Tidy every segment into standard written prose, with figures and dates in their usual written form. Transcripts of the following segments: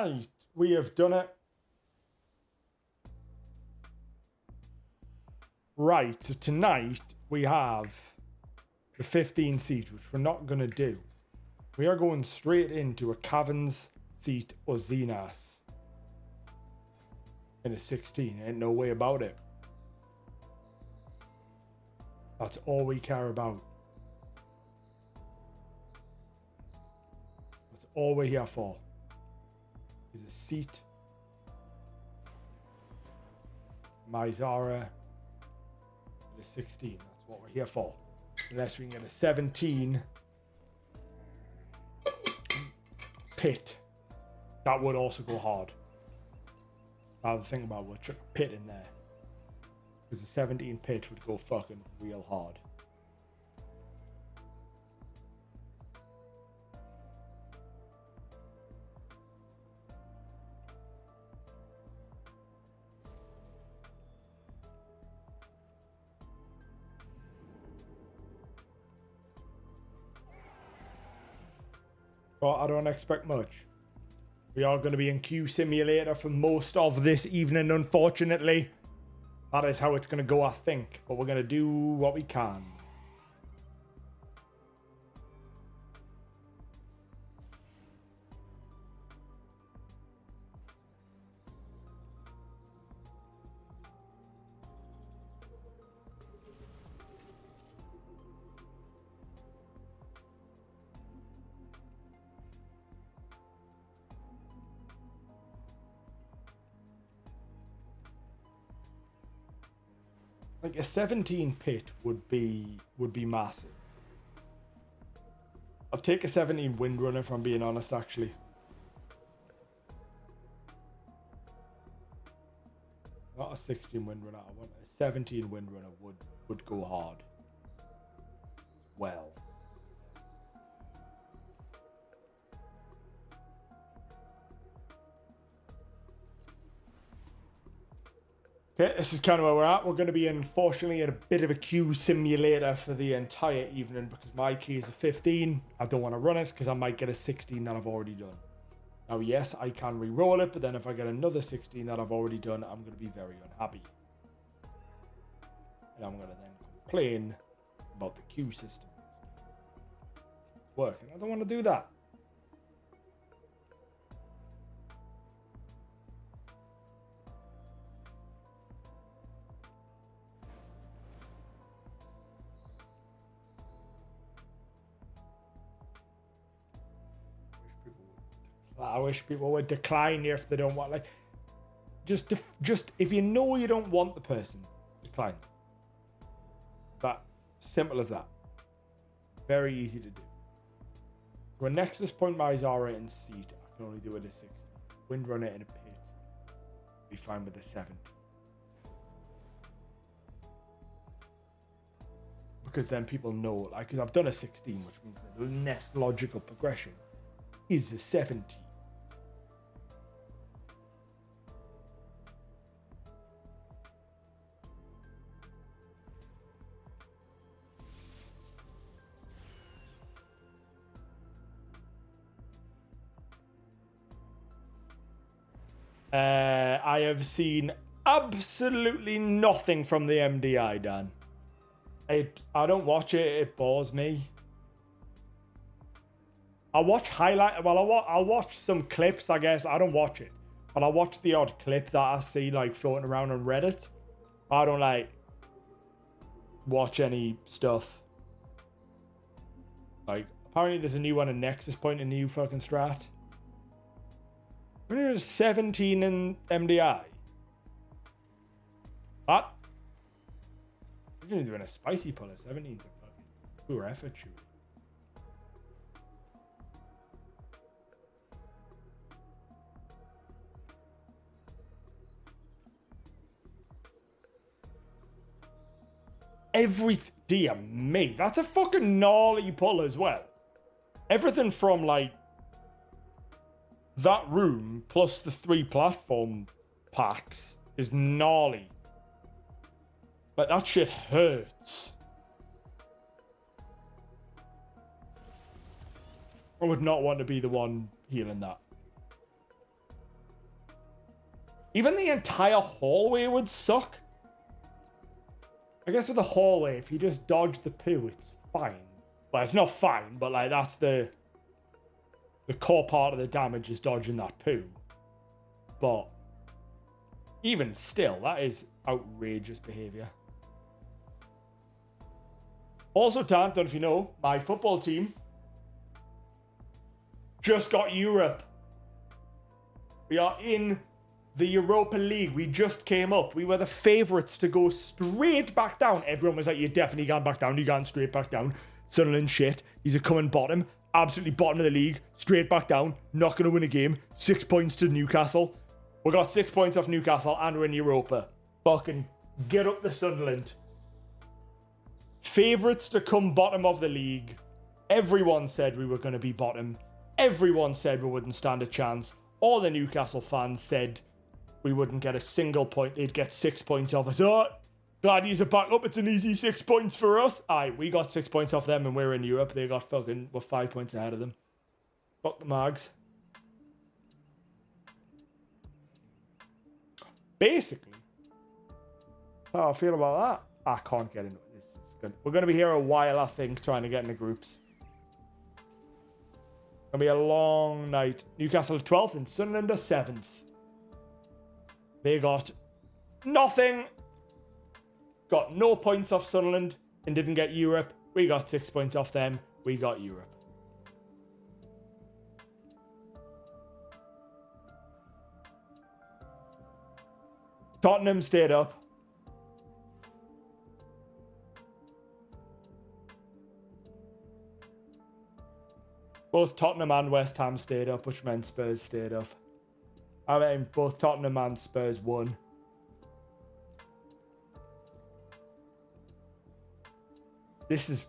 right, we have done it. Right, so tonight we have the 15 seat, which we're not going to do. We are going straight into a Caverns seat or Xenas in a 16. Ain't no way about it. That's all we care about. That's all we're here for. Is a seat. Mizara. A 16. That's what we're here for. Unless we can get a 17 pit. That would also go hard. Now the thing about, we'll chuck a pit in there. Because the 17 pit would go fucking real hard. But I don't expect much. We are going to be in Q Simulator for most of this evening, unfortunately. That is how it's going to go, I think. But we're going to do what we can. Like a 17 pit would be massive. I'll take a 17 windrunner if I'm being honest, actually. Not a 16 windrunner. I want a 17 windrunner would go hard. Well. Okay, this is kind of where we're at. We're going to be, unfortunately, at a bit of a queue simulator for the entire evening because my key is a 15. I don't want to run it because I might get a 16 that I've already done. Now, yes, I can re-roll it, but then if I get another 16 that I've already done, I'm going to be very unhappy. And I'm going to then complain about the queue system. It's working. I don't want to do that. I wish people would decline if they don't want, like, just if you know you don't want the person, decline. That simple as that. Very easy to do. So a Nexus Point Mizara in seat, I can only do it as 60. Windrunner in a pit, be fine with a 70. Because then people know, like, because I've done a 16, which means that the next logical progression is a 70. I have seen absolutely nothing from the MDI, Dan. I don't watch it. It bores me. I watch highlight. Well, I'll watch some clips, I guess. I don't watch it, but I watch the odd clip that I see like floating around on Reddit. I don't like watch any stuff. Like, apparently there's a new one in Nexus Point, a new fucking strat. There's 17 in MDI. What? You're even doing a spicy pull. 17's a fucking poor effort shoot. Dear me, that's a fucking gnarly pull as well. Everything from like that room plus the 3 platform packs is gnarly. But that shit hurts. I would not want to be the one healing that. Even the entire hallway would suck. I guess with the hallway, if you just dodge the poo, it's fine. Well, it's not fine, but like that's the core part of the damage is dodging that poo. But even still, that is outrageous behavior. Also, Dan, don't know if you know, my football team just got Europe. We are in the Europa League. We just came up. We were the favourites to go straight back down. Everyone was like, you definitely can't back down. You can't straight back down. Sunderland shit. He's a coming bottom. Absolutely bottom of the league. Straight back down. Not going to win a game. 6 points to Newcastle. We got 6 points off Newcastle and we're in Europa. Fucking get up the Sunderland. Favourites to come bottom of the league. Everyone said we were going to be bottom. Everyone said we wouldn't stand a chance. All the Newcastle fans said we wouldn't get a single point. They'd get 6 points off us. Oh, glad he's a back up. It's an easy 6 points for us. Aye, we got 6 points off them and we're in Europe. They got we're 5 points ahead of them. Fuck the Mags. Basically, how I feel about that. I can't get into it. This is good. We're going to be here a while, I think, trying to get into groups. Gonna be a long night. Newcastle are 12th and Sunderland are 7th. They got nothing. Got no points off Sunderland and didn't get Europe. We got 6 points off them. We got Europe. Tottenham stayed up. Both Tottenham and West Ham stayed up, which meant Spurs stayed up. I mean, both Tottenham and Spurs won. This is...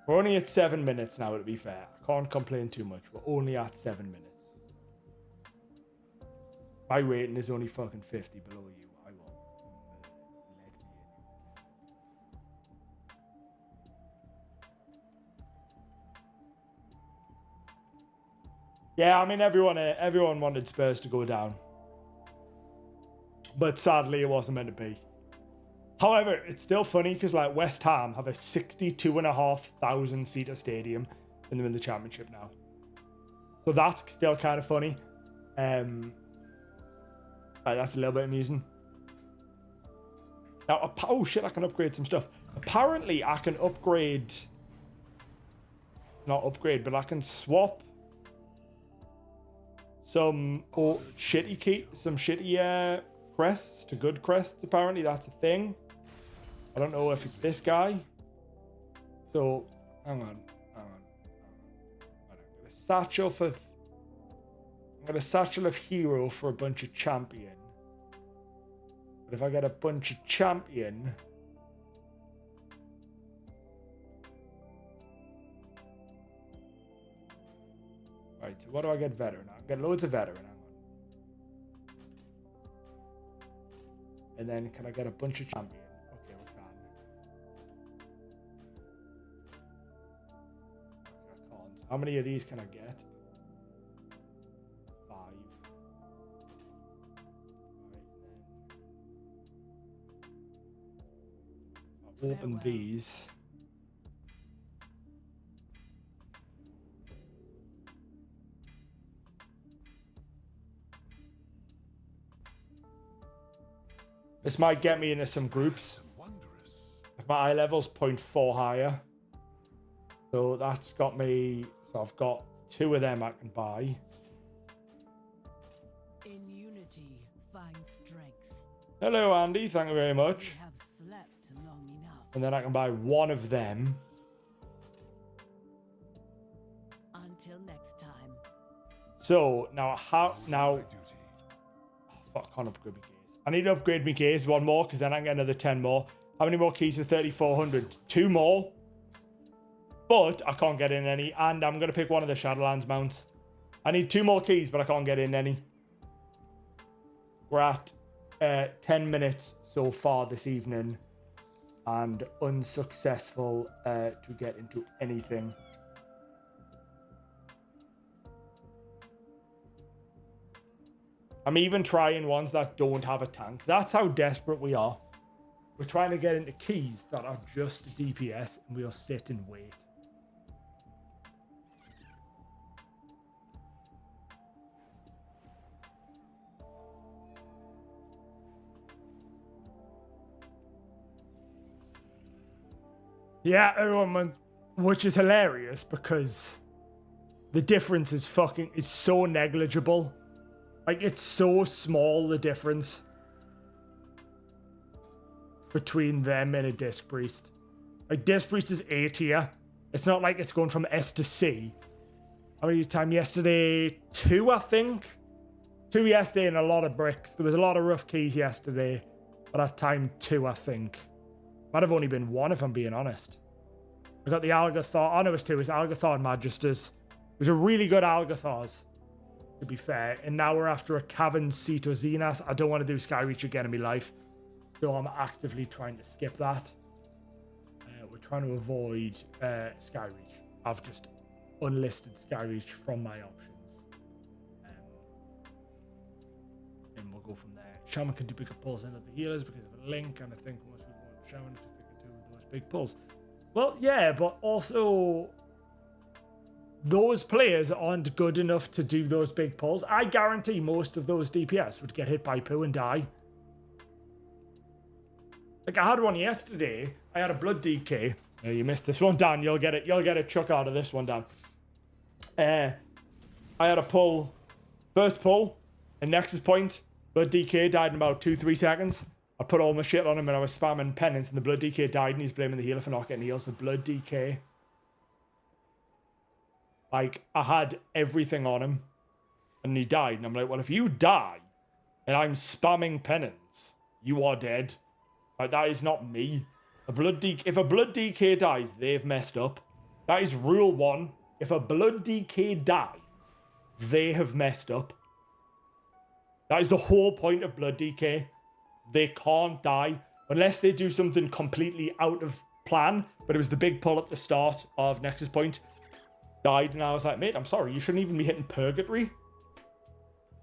We're only at 7 minutes now, to be fair. I can't complain too much. We're only at 7 minutes. My rating is only fucking 50 below you. I will let me in. Yeah, I mean, everyone wanted Spurs to go down. But sadly, it wasn't meant to be. However, it's still funny because like West Ham have a 62,500 seater stadium and they're in the championship now. So that's still kind of funny. That's a little bit amusing. Now, oh shit, I can upgrade some stuff. Apparently, I can upgrade... Not upgrade, but I can swap some shitty crests to good crests. Apparently, that's a thing. I don't know if it's this guy. So, hang on. I'm going to satchel of hero for a bunch of champion. But if I get a bunch of champion... Right, so what do I get veteran? I get loads of veteran. Hang on. And then can I get a bunch of champion? Okay, we can. Okay, I can't. How many of these can I get? Open these. This might get me into some groups. If my eye level's 0.4 higher. So that's got me. So I've got 2 of them I can buy. In unity, find strength. Hello, Andy. Thank you very much. We have slept long enough. And then I can buy 1 of them. Until next time. So now how now? Oh, fuck! I can't upgrade my keys. I need to upgrade my keys 1 more because then I can get another 10 more. How many more keys for 3,400? 2 more. But I can't get in any, and I'm gonna pick one of the Shadowlands mounts. I need 2 more keys, but I can't get in any. We're at 10 minutes so far this evening. And unsuccessful to get into anything. I'm even trying ones that don't have a tank. That's how desperate we are. We're trying to get into keys that are just DPS, and we'll sit and wait. Yeah, everyone went, which is hilarious because the difference is so negligible. Like, it's so small, the difference between them and a Disc Priest. Like, Disc Priest is A tier. It's not like it's going from S to C. How many time yesterday? 2, I think. 2 yesterday and a lot of bricks. There was a lot of rough keys yesterday. But at time 2, I think. Might have only been 1 if I'm being honest. We got the Algathar. Oh, no, it was 2. It was Algathar and Magisters. It was a really good Algathars, to be fair. And now we're after a Cavern Seat or Xenas. I don't want to do Skyreach again in my life. So I'm actively trying to skip that. We're trying to avoid Skyreach. I've just unlisted Skyreach from my options. And we'll go from there. Shaman can do bigger pulls into the healers because of a link. And I think most people want Shaman because they can do those big pulls. Well, yeah, but also those players aren't good enough to do those big pulls. I guarantee most of those DPS would get hit by poo and die. Like, I had one yesterday. I had a blood DK. Oh, you missed this one, Dan. You'll get it. You'll get a chuck out of this one, Dan. I had a pull. First pull. And Nexus point. Blood DK died in about 2-3 seconds. I put all my shit on him and I was spamming penance and the blood DK died and he's blaming the healer for not getting heals. The blood DK. Like, I had everything on him and he died. And I'm like, well, if you die and I'm spamming penance, you are dead. Like, that is not me. If a blood DK dies, they've messed up. That is rule 1. If a blood DK dies, they have messed up. That is the whole point of blood DK. They can't die unless they do something completely out of plan. But it was the big pull at the start of Nexus Point. Died, and I was like, mate, I'm sorry, you shouldn't even be hitting Purgatory.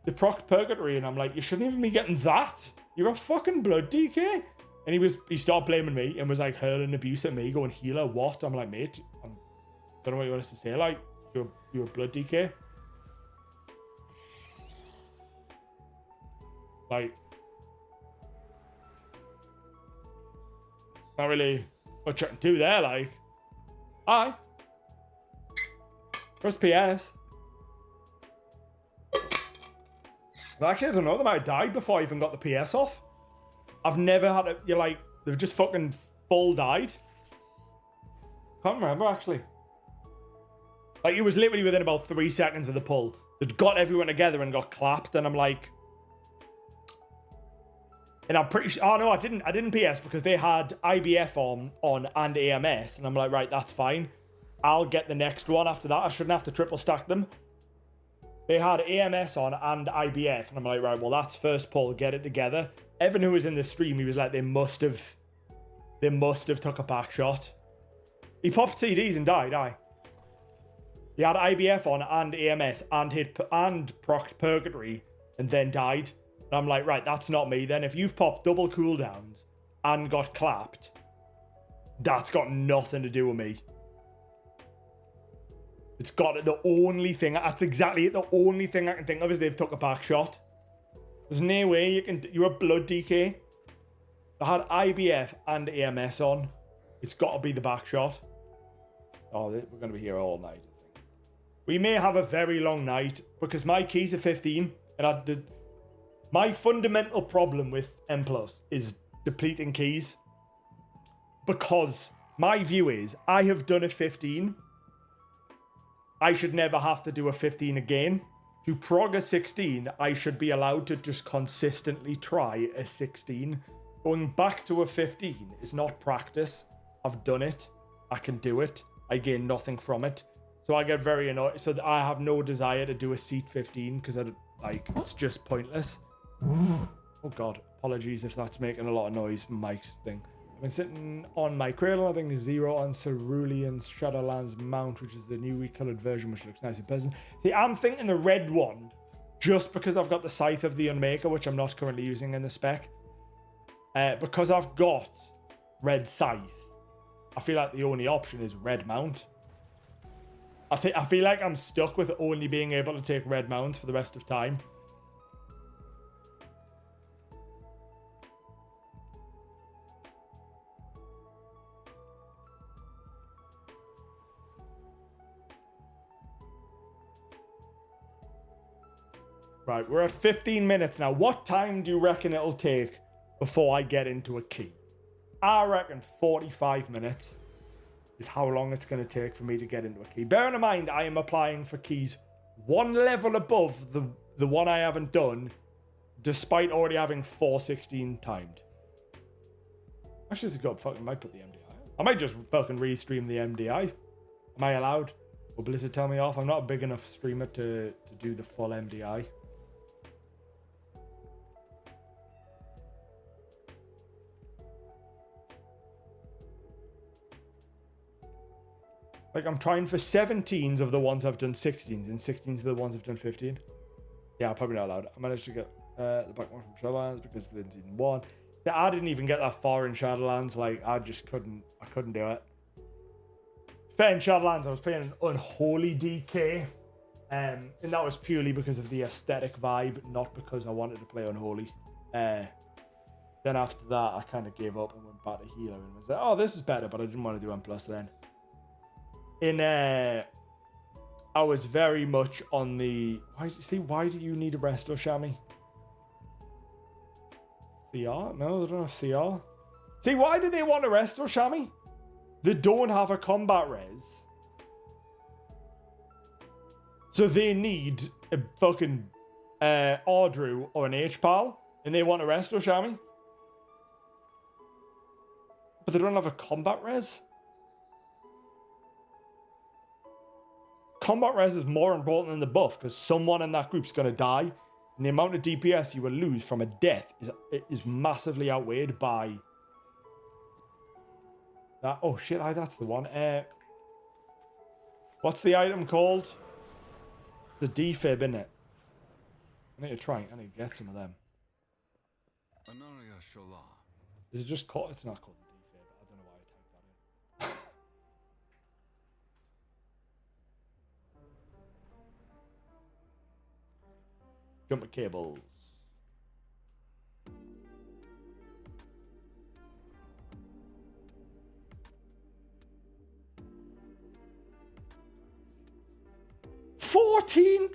They procced Purgatory, and I'm like, you shouldn't even be getting that. You're a fucking blood DK. And he started blaming me and was like hurling abuse at me, going, healer, what? I'm like, mate, I don't know what you want us to say. Like, you're a blood DK. Like, not really much I can do there, like. Aye. First PS. Well, actually, I don't know. They might have died before I even got the PS off. I've never had it. You're like, they've just fucking full died. Can't remember, actually. Like, it was literally within about 3 seconds of the pull. They'd got everyone together and got clapped, and I'm like... And I'm pretty sure... Oh, no, I didn't PS because they had IBF on and AMS. And I'm like, right, that's fine. I'll get the next one after that. I shouldn't have to triple stack them. They had AMS on and IBF. And I'm like, right, well, that's first pull. Get it together. Evan, who was in the stream, he was like, they must have took a back shot. He popped TDs and died, aye. He had IBF on and AMS and procced Purgatory and then died. And I'm like, right, that's not me then. If you've popped double cooldowns and got clapped, that's got nothing to do with me. It's got the only thing, that's exactly it. The only thing I can think of is they've took a back shot. There's no way you're a blood DK. I had IBF and AMS on. It's got to be the back shot. Oh, we're going to be here all night, I think. We may have a very long night because my keys are 15 and my fundamental problem with M+ is depleting keys. Because my view is, I have done a 15. I should never have to do a 15 again. To prog a 16, I should be allowed to just consistently try a 16. Going back to a 15 is not practice. I've done it. I can do it. I gain nothing from it. So I get very annoyed. So I have no desire to do a seat 15 because it's just pointless. Oh God, apologies if that's making a lot of noise from Mike's thing. I've been sitting on my cradle. I think 0 on Cerulean's Shadowlands Mount, which is the new recolored version, which looks nice in person. See, I'm thinking the red one just because I've got the Scythe of the Unmaker, which I'm not currently using in the spec. Because I've got Red Scythe, I feel like the only option is Red Mount. I feel like I'm stuck with only being able to take Red Mounts for the rest of time. Right, we're at 15 minutes now. What time do you reckon it'll take before I get into a key? I reckon 45 minutes is how long it's going to take for me to get into a key. Bearing in mind, I am applying for keys one level above the one I haven't done, despite already having 416 timed. Actually, this is good. Fucking might put the MDI. I might just fucking restream the MDI. Am I allowed? Will Blizzard tell me off? I'm not a big enough streamer to do the full MDI. Like, I'm trying for 17s of the ones I've done 16s, and 16s of the ones I've done 15. Yeah, I'm probably not allowed. I managed to get the back one from Shadowlands because we didn't season 1. Yeah, I didn't even get that far in Shadowlands. Like, I couldn't do it. Fair in Shadowlands, I was playing an unholy DK. And that was purely because of the aesthetic vibe, not because I wanted to play unholy. Then after that, I kind of gave up and went back to healer and was like, oh, this is better, but I didn't want to do M+ then. I was very much on the... Why do you need a Resto Shami? CR? No, they don't have CR. See, why do they want a Resto Shami? They don't have a combat res. So they need a fucking Ardru or an H-Pal, and they want a Resto Shami? But they don't have a combat res? Combat res is more important than the buff because someone in that group's going to die, and the amount of DPS you will lose from a death is massively outweighed by that. Oh shit, that's the one. What's the item called? The defib, isn't it? I need to get some of them. Is it just called? It's not called the defib. I don't know why I typed that in. Jumper cables. $14.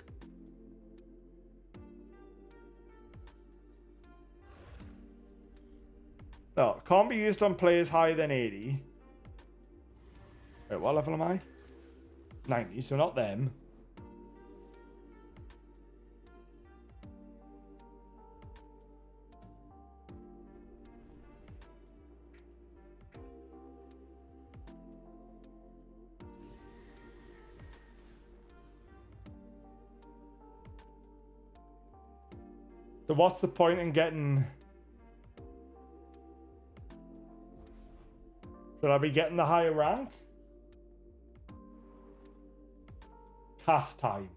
No, can't be used on players higher than 80. Wait, what level am I? 90, so not them. So what's the point in getting... Should I be getting the higher rank? Cast time.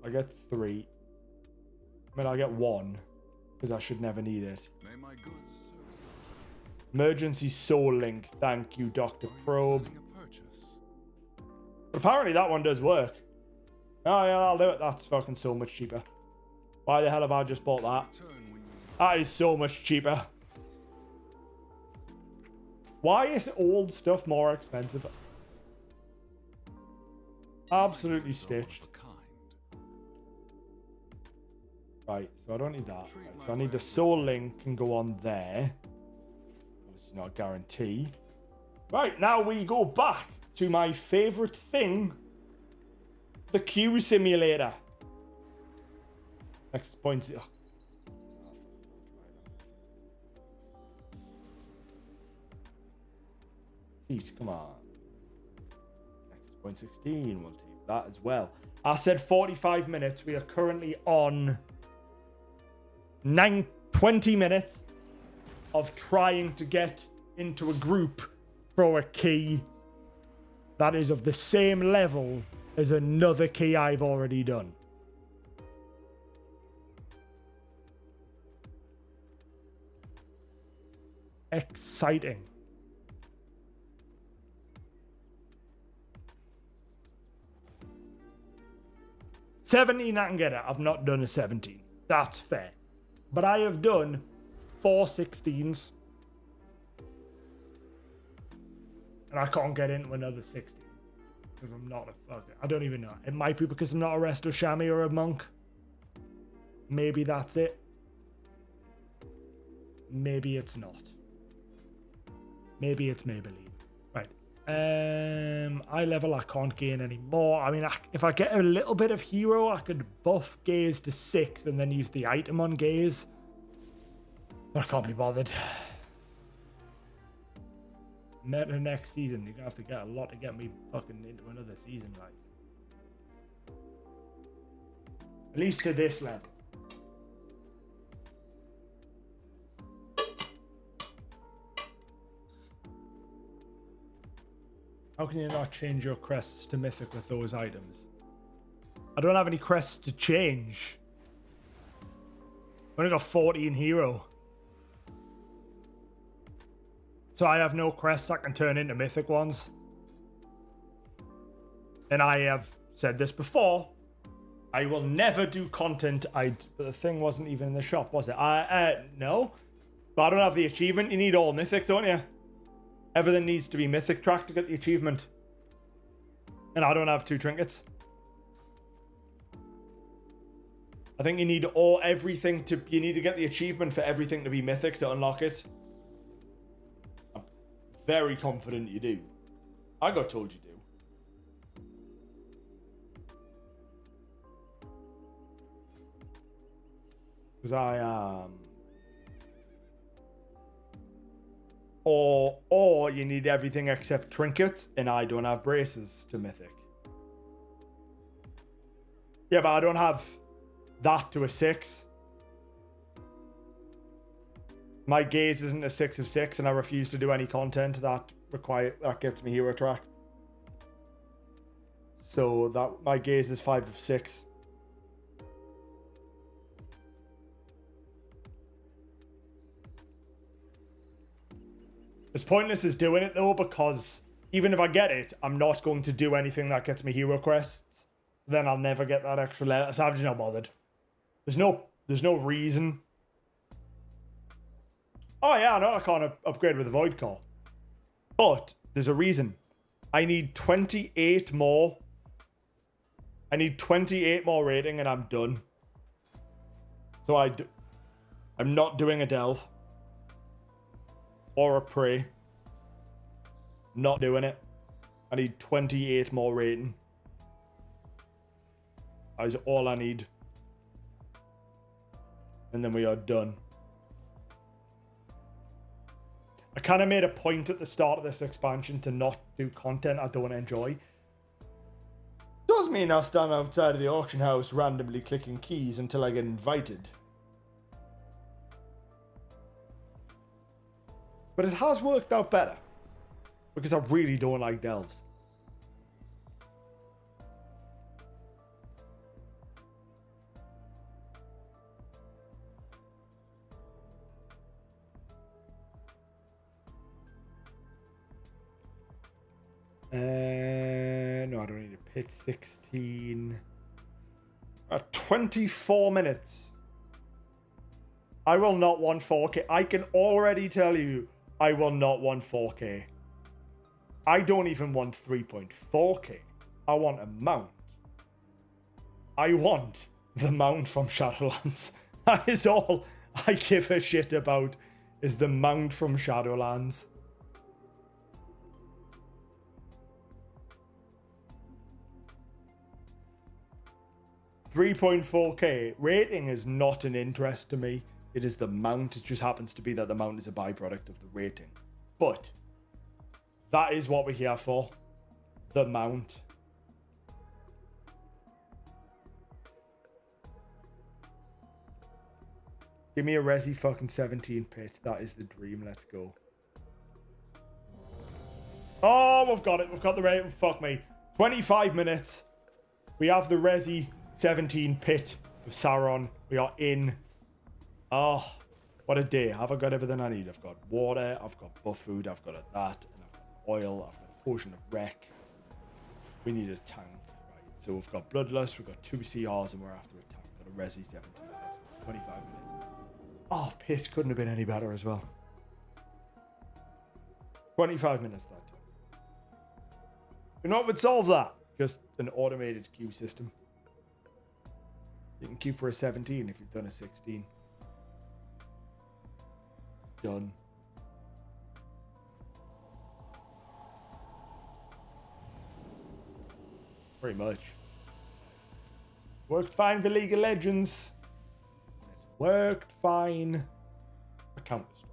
I get 3. I mean, I get 1. Because I should never need it. May my goods serve. Emergency soul link. Thank you, Dr. Probe. But apparently that one does work. Oh yeah, I'll do it. That's fucking so much cheaper. Why the hell have I just bought that? That is so much cheaper. Why is old stuff more expensive? Absolutely stitched. Right, so I don't need that. Right, so I need the soul link can go on there. Obviously not a guarantee. Right, now we go back to my favorite thing, the queue simulator. Next point. Oh. Jeez, come on. Next point 16. We'll take that as well. I said 45 minutes. We are currently on 20 minutes of trying to get into a group for a key. that is of the same level as another key I've already done. Exciting. $17 I can get it. I've not done a 17. That's fair. But I have done 4 16s. And I can't get into another 16. Because I'm not a fucker. I don't even know. It might be because I'm not a Resto Shami or a monk. Maybe that's it. Maybe it's not. Maybe it's Maybelline. Right. Eye level I can't gain anymore. I mean, if I get a little bit of hero, I could buff gaze to 6 and then use the item on gaze. But I can't be bothered. Meta next season, you're gonna have to get a lot to get me fucking into another season, like. At least to this level. How can you not change your crests to mythic with those items? I don't have any crests to change. I've only got 40 in hero. So I have no crests that can turn into mythic ones. And I have said this before. I will never do content. But the thing wasn't even in the shop, was it? No. But I don't have the achievement. You need all mythic, don't you? Everything needs to be mythic track to get the achievement. And I don't have 2 trinkets. I think you need everything to... You need to get the achievement for everything to be mythic to unlock it. I'm very confident you do. I got told you do. Because I am... Or you need everything except trinkets, and I don't have braces to mythic. Yeah, but I don't have that to a 6. My gaze isn't a 6 of 6, and I refuse to do any content that gets me hero track. So that my gaze is 5 of 6. It's pointless as doing it though, because even if I get it, I'm not going to do anything that gets me hero quests. Then I'll never get that extra level. So I'm just not bothered. There's no reason. Oh yeah, no, I can't upgrade with a void core. But there's a reason. I need 28 more. I need 28 more rating and I'm done. So I'm not doing a delve. Or a prey. Not doing it. I need 28 more rating. That is all I need. And then we are done. I kind of made a point at the start of this expansion to not do content I don't enjoy. Does mean I'll stand outside of the auction house randomly clicking keys until I get invited. But it has worked out better. Because I really don't like delves. No, I don't need a pit 16. 24 minutes. I will not want 4K. I can already tell you I will not want 4K. I don't even want 3.4K. I want a mount. I want the mount from Shadowlands. That is all I give a shit about, is the mount from Shadowlands. $3.4K rating is not an interest to me. It is the mount. It just happens to be that the mount is a byproduct of the rating. But that is what we're here for. The mount. Give me a Resi fucking 17 pit. That is the dream. Let's go. Oh, we've got it. We've got the rating. Fuck me. 25 minutes. We have the Resi 17 pit of Sauron. We are in. Oh, what a day. Have I got everything I need? I've got water. I've got buff food. I've got that. And I've got oil. I've got a potion of wreck. We need a tank. Right. So we've got Bloodlust. We've got 2 CRs and we're after a tank. Got a Resi 17. Let's go. 25 minutes. Oh, pit couldn't have been any better as well. 25 minutes that time. You know what would solve that? Just an automated queue system. You can queue for a 17 if you've done a 16. Done. Pretty much. Worked fine for League of Legends. It's worked fine for Counter-Strike.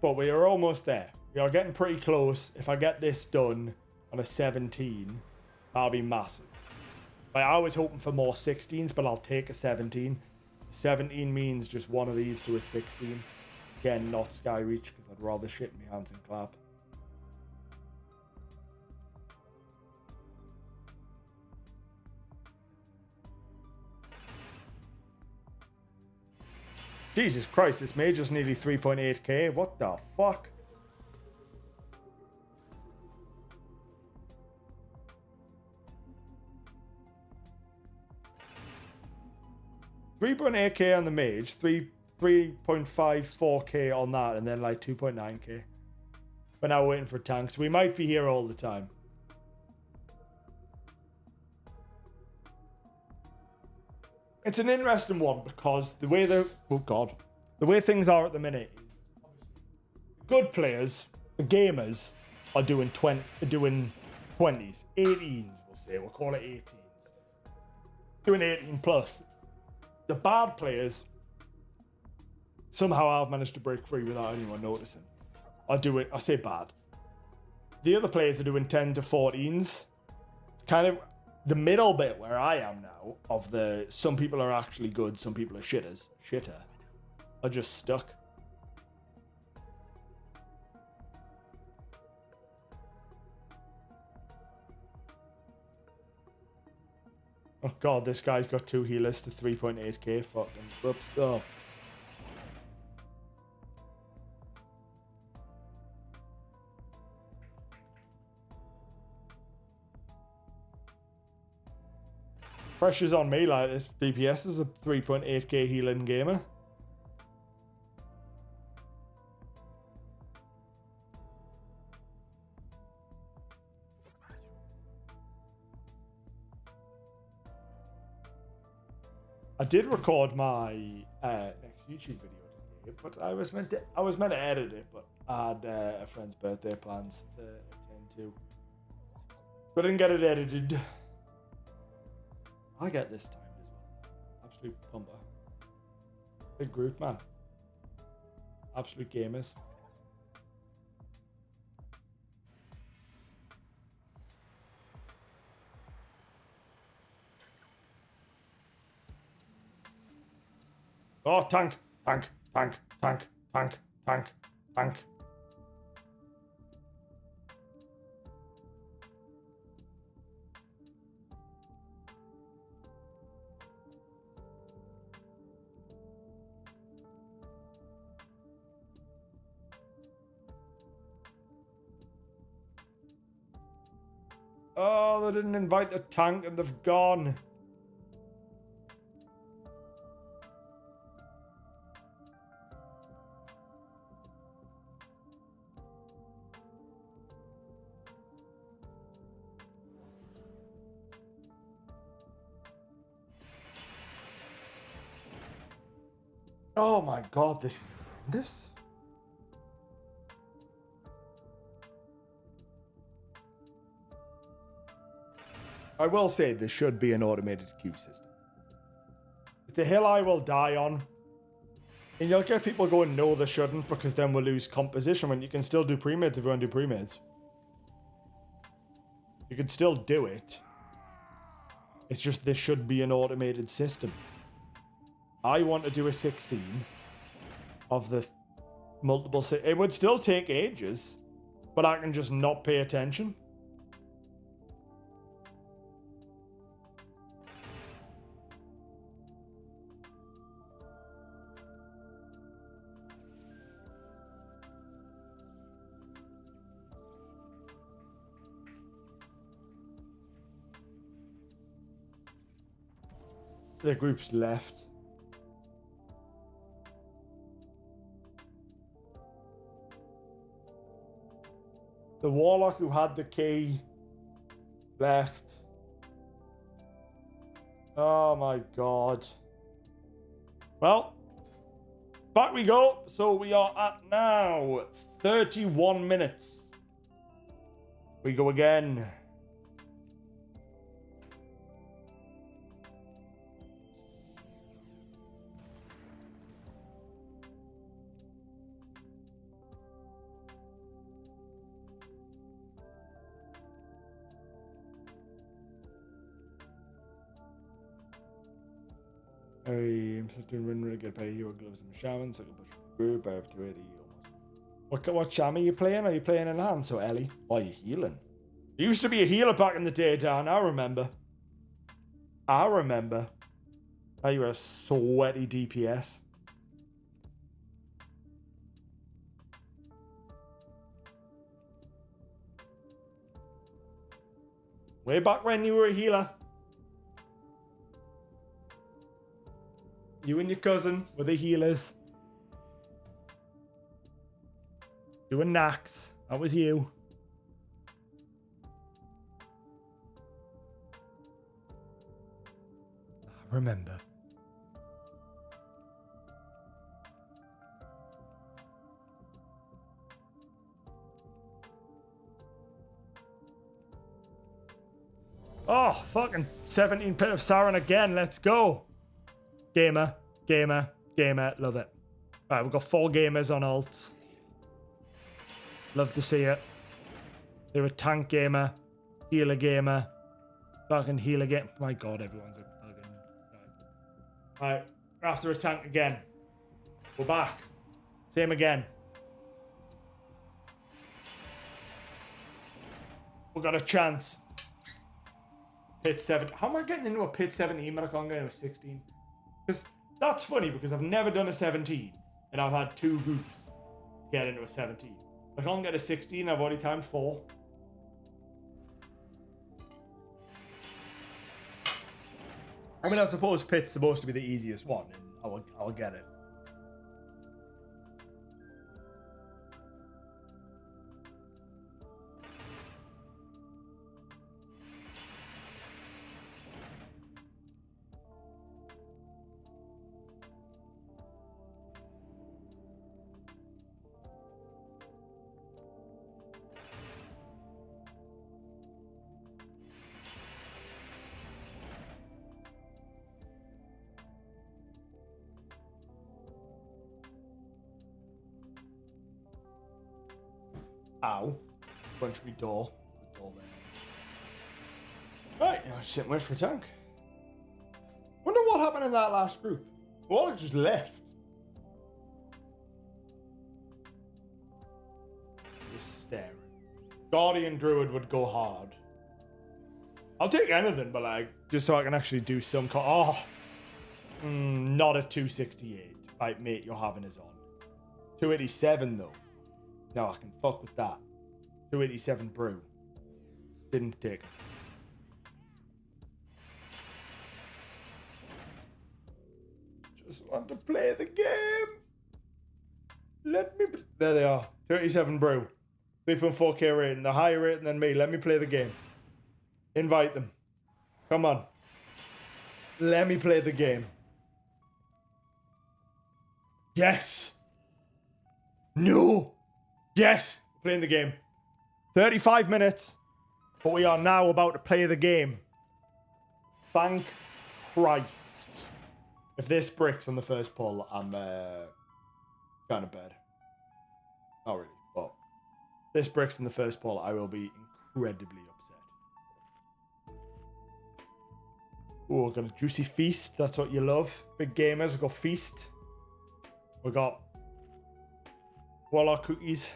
But we are almost there. We are getting pretty close. If I get this done on a 17, that'll be massive. Like, I was hoping for more 16s, but I'll take a 17. 17 means just one of these to a 16. Again, not Skyreach, because I'd rather shit my hands and clap. Jesus Christ, this major's nearly 3.8k. What the fuck? $3.8k on the mage, 3.54k on that, and then like 2.9k. But now we're waiting for tanks. We might be here all the time. It's an interesting one because the way the way things are at the minute, good players, the gamers, are doing 20s, 18s. We'll call it 18s, doing 18 plus. The bad players, somehow I've managed to break free without anyone noticing. I say bad. The other players are doing 10 to 14s. It's kind of the middle bit where I am now of the some people are actually good, some people are shitter, are just stuck. Oh god, this guy's got 2 healers to 3.8k. Fucking whoops. Oh. Pressure's on me like this. DPS is a 3.8k healing gamer. I did record my next YouTube video today, but I was meant to edit it, but I had a friend's birthday plans to attend to, so I didn't get it edited. I get this timed as well. Absolute pumper. Big group, man. Absolute gamers. Oh, tank, tank, tank, tank, tank, tank, tank. Oh, they didn't invite the tank and they've gone. Oh my god, this is horrendous. I will say there should be an automated queue system. It's a hill I will die on. And you'll get people going, no, they shouldn't, because then we'll lose composition when you can still do pre-mids if you want to do pre-mids. You can still do it. It's just there should be an automated system. I want to do a 16 of the multiple... It would still take ages, but I can just not pay attention. The group's left. The warlock who had the key left. Oh my god. Well, back we go. So we are at now 31 minutes. We go again. I'm still doing run really good pay hero gloves and shaman, so I can push the group. I have 280 almost. What sham are you playing? Are you playing enhance or Ellie? Or are you healing? You used to be a healer back in the day, Dan. I remember. Now you're a sweaty DPS. Way back when you were a healer. You and your cousin were the healers. You and Nax. That was you. I remember. Oh, fucking 17 pit of Saren again. Let's go. Gamer. Love it. Alright, we've got 4 gamers on alts. Love to see it. They're a tank gamer, healer gamer, fucking healer gamer. My god, everyone's a fucking... Alright, after a tank again. We're back. Same again. We've got a chance. Pit 7. How am I getting into a pit 17 when I can't get into a 16? Because that's funny, because I've never done a 17 and I've had 2 groups get into a 17. I can't get a 16, I've already timed 4. I mean, I suppose pit's supposed to be the easiest one, and I'll get it. Ow. Punch me door. The door there. Right, now just sit and wait for a tank. Wonder what happened in that last group. Warlock just left. Just staring. Guardian Druid would go hard. I'll take anything, but like, just so I can actually do some not a 268. Right, mate, you're having us on. 287 though. No, I can fuck with that. 287 brew. Didn't take it. Just want to play the game. Let me... There they are. 287 brew. 3.4k rating. The higher rating than me. Let me play the game. Invite them. Come on. Let me play the game. Yes. No. Yes, playing the game. 35 minutes, but we are now about to play the game. Thank Christ. If this bricks on the first pull, I'm kind of bad. Not really, but this bricks in the first pull, I will be incredibly upset. Oh, we've got a juicy feast. That's what you love. Big gamers. We've got feast. We've got Warlock cookies.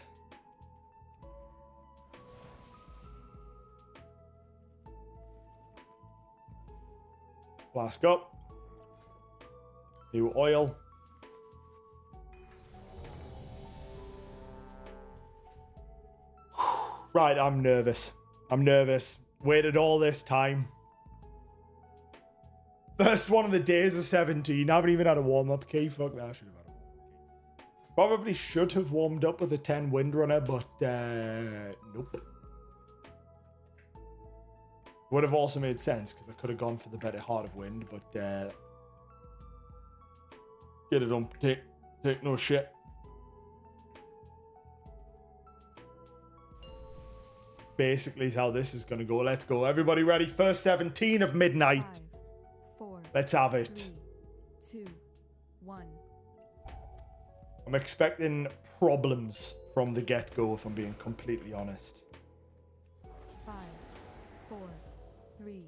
Flask up. New oil. Right, I'm nervous. Waited all this time. First one of the days of 17. Haven't even had a warm-up key. Fuck that, I should have had a warm-up key. Probably should have warmed up with a 10 Windrunner, but nope. Would have also made sense, because I could have gone for the better Heart of Wind, but get it on. Take no shit. Basically is how this is going to go. Let's go. Everybody ready? First 17 of midnight. 5, 4, Let's have it. 3, 2, 1. I'm expecting problems from the get-go, if I'm being completely honest. 5, 4, 3,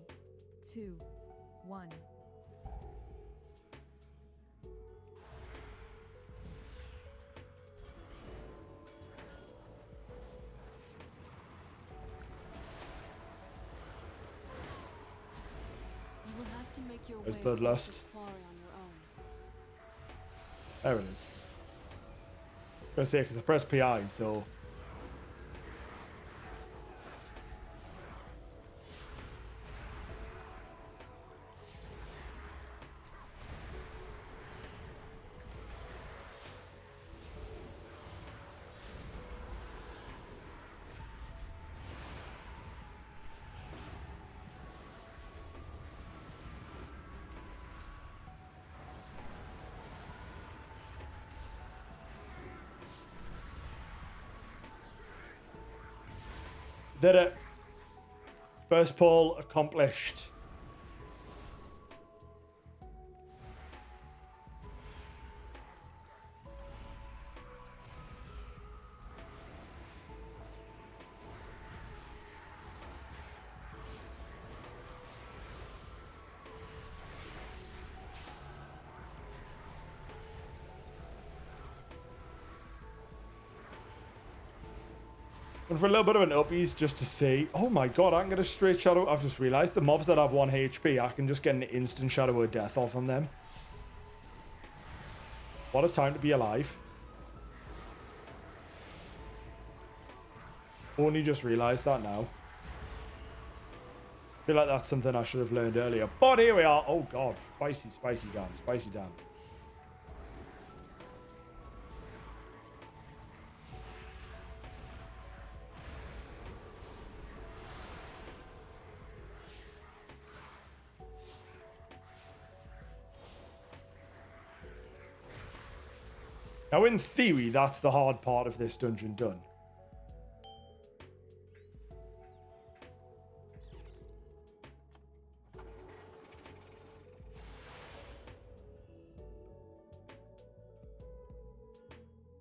2, 1. You will have to make your There's way Bloodlust. across this quarry on your own. There it is. I was going to say, because I pressed PI, so... Did it. First pull accomplished. And for a little bit of an uppies just to see. Oh my god, I can get a straight shadow. I've just realised the mobs that have 1 HP, I can just get an instant shadow of death off on them. What a time to be alive. Only just realised that now. Feel like that's something I should have learned earlier. But here we are. Oh god. Spicy, spicy damn. Spicy damn. Now, in theory, that's the hard part of this dungeon done.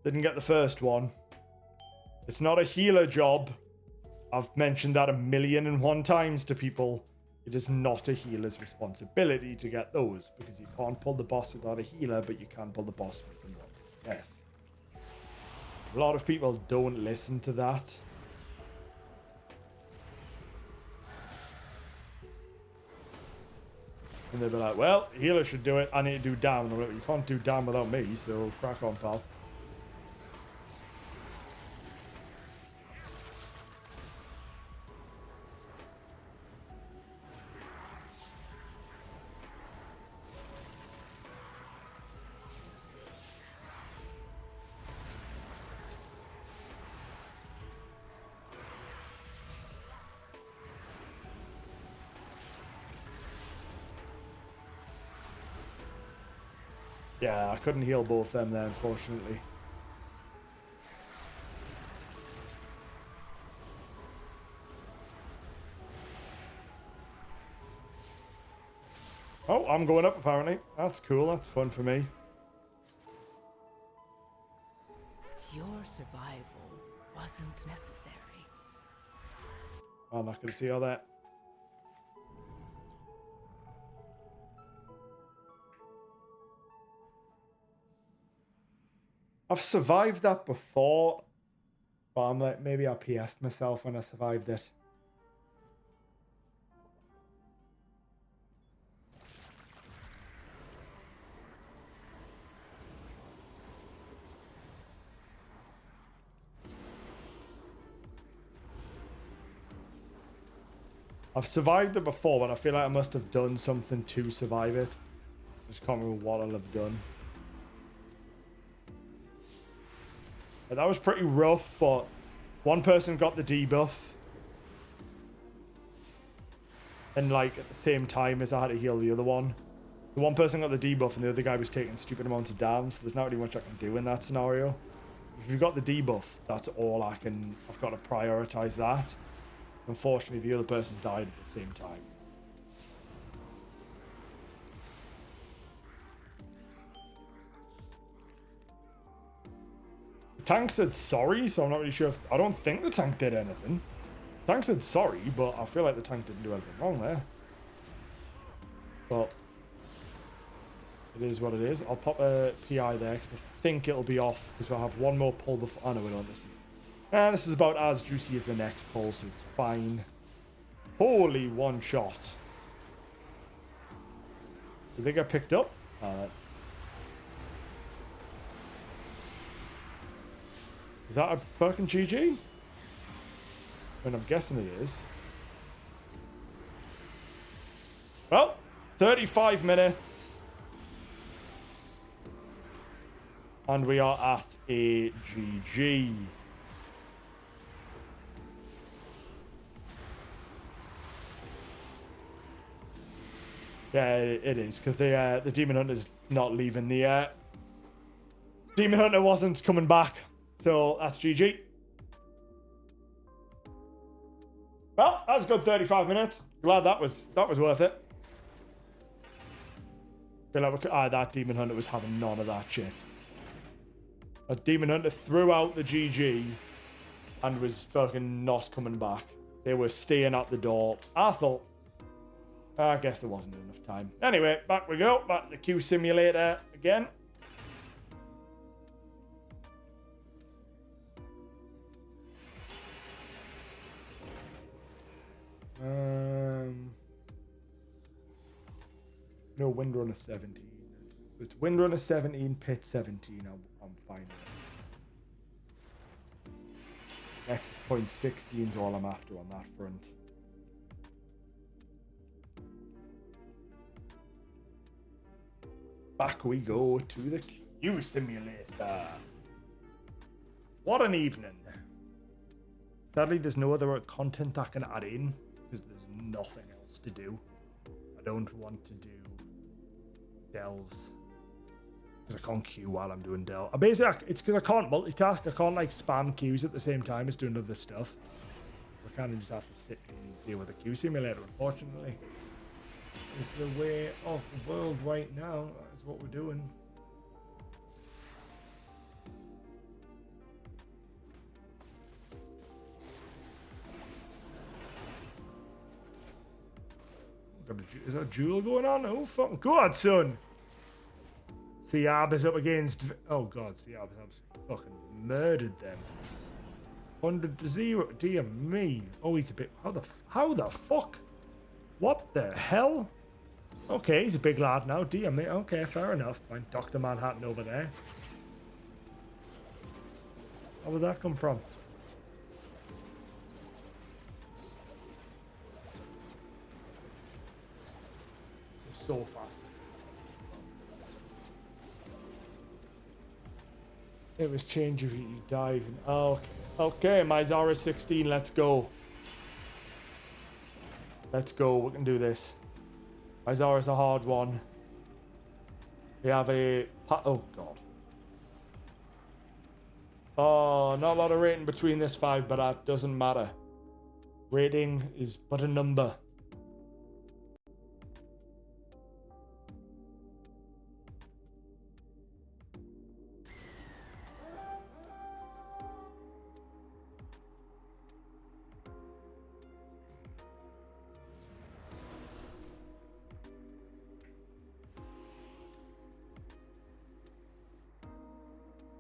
Didn't get the first one. It's not a healer job. I've mentioned that 1,000,001 times to people. It is not a healer's responsibility to get those, because you can't pull the boss without a healer, but you can pull the boss with someone. Yes. A lot of people don't listen to that. And they'll be like, well, healer should do it. I need to do down. I'm like, you can't do down without me, so crack on, pal. Yeah, I couldn't heal both them there, unfortunately. Oh, I'm going up apparently. That's cool. That's fun for me. Your survival wasn't necessary. I'm not going to see all that. I've survived that before, but I'm like, maybe I PS'd myself when I survived it. I've survived it before, but I feel like I must have done something to survive it. I just can't remember what I'll have done. But that was pretty rough, but one person got the debuff. And like at the same time as I had to heal the other one. The one person got the debuff and the other guy was taking stupid amounts of damage, so there's not really much I can do in that scenario. If you've got the debuff, that's all I can... I've got to prioritize that. Unfortunately, the other person died at the same time. The tank said sorry, so I'm not really sure if... I don't think the tank did anything. The tank said sorry, but I feel like the tank didn't do anything wrong there. But it is what it is. I'll pop a PI there because I think it'll be off because we'll have one more pull before... Oh no, we don't. This is about as juicy as the next pull, so it's fine. Holy one shot. Did they get picked up? Is that a fucking GG? I mean, I'm guessing it is. Well, 35 minutes. And we are at a GG. Yeah, it is, because the Demon Hunter's not leaving. The Demon Hunter wasn't coming back. So that's GG. Well, that was a good 35 minutes. Glad that was worth it. Feel like that Demon Hunter was having none of that shit. That Demon Hunter threw out the GG and was fucking not coming back. They were staying at the door. I guess there wasn't enough time. Anyway, back we go. Back to the queue simulator again. No, Windrunner 17. It's Windrunner 17, Pit 17. I'm fine with it. Next point 16 is all I'm after on that front. Back we go to the queue simulator. What an evening. Sadly, there's no other content I can add in because there's nothing else to do. I don't want to do delves because I can't queue while I'm doing delve. It's because I can't multitask. I can't like spam queues at the same time as doing other stuff. I kind of just have to sit and deal with the queue simulator, unfortunately. It's the way of the world right now. That's what we're doing. Is that a duel going on? Oh, fucking God, son. Siab is up against... Oh, God, Siab has fucking murdered them. 100-0. Dear me. Oh, he's a bit... How the fuck? What the hell? Okay, he's a big lad now. Dear me. Okay, fair enough. Fine. Dr. Manhattan over there. How did that come from? So fast. It was change if you dive. Oh, okay. Okay, my Zara 16. Let's go. Let's go. We can do this. My Zara's a hard one. We have a... Oh, God. Oh, not a lot of rating between this 5, but that doesn't matter. Rating is but a number.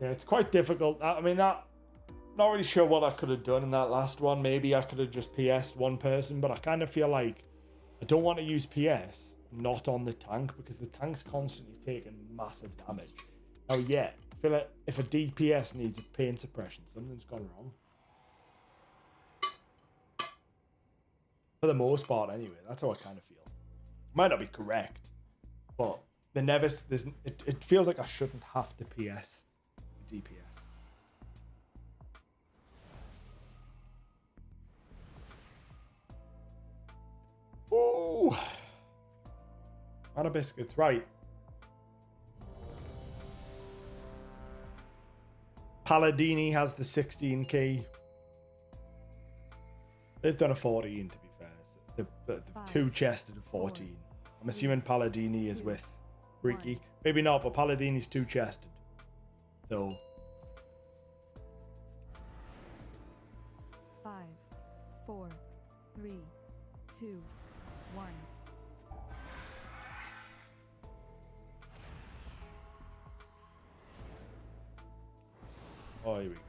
Yeah, it's quite difficult. I mean, not really sure what I could have done in that last one. Maybe I could have just PS'd one person, but I kind of feel like I don't want to use PS not on the tank because the tank's constantly taking massive damage. Oh yeah, I feel like if a DPS needs a pain suppression, something's gone wrong. For the most part, anyway, that's how I kind of feel. Might not be correct, but it feels like I shouldn't have to PS DPS. Oh, Mana Biscuits, right. Palladini has the 16 key. They've done a 14, to be fair. So they've two chested of 14. I'm assuming Palladini is with Freaky. Maybe not, but Palladini's two chested. So 5, 4, 3, 2, 1. oh, here we go.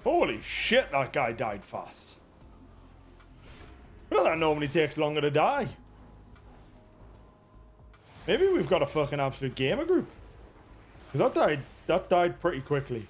Holy shit, that guy died fast. Well, that normally takes longer to die. Maybe we've got a fucking absolute gamer group. Because that died pretty quickly.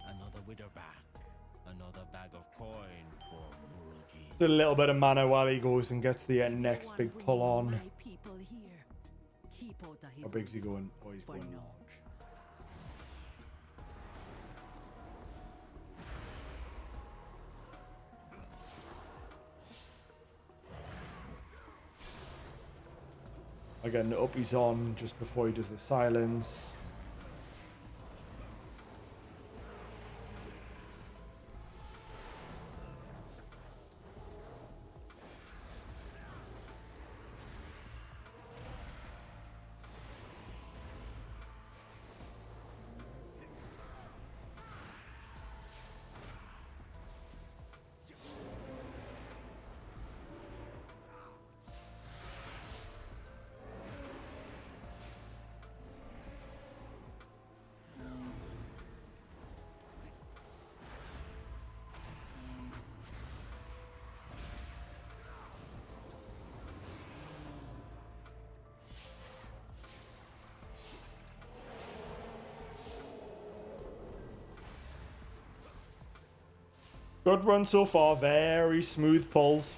Another widow back. Another bag of coin for Muruji. Did a little bit of mana while he goes and gets the next big pull on. How big's he going? Oh, he's going large. Again, the uppies on just before he does the silence. Good run so far. Very smooth pulls.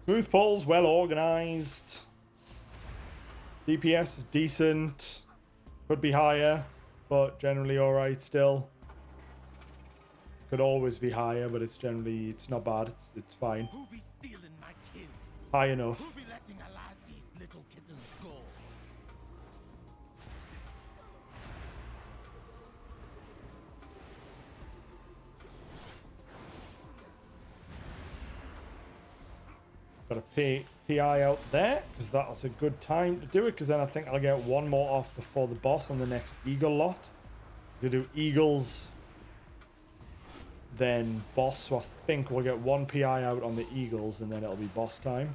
Smooth pulls, well organized. DPS is decent. Could be higher, but generally alright still. Could always be higher, but it's not bad. It's fine. Who be stealing my kin? High enough. Who be letting Alazi's little kittens go? Got a PI out there, because that's a good time to do it, because then I think I'll get one more off before the boss on the next Eagle lot. We do Eagles, then boss, so I think we'll get one PI out on the Eagles, and then it'll be boss time.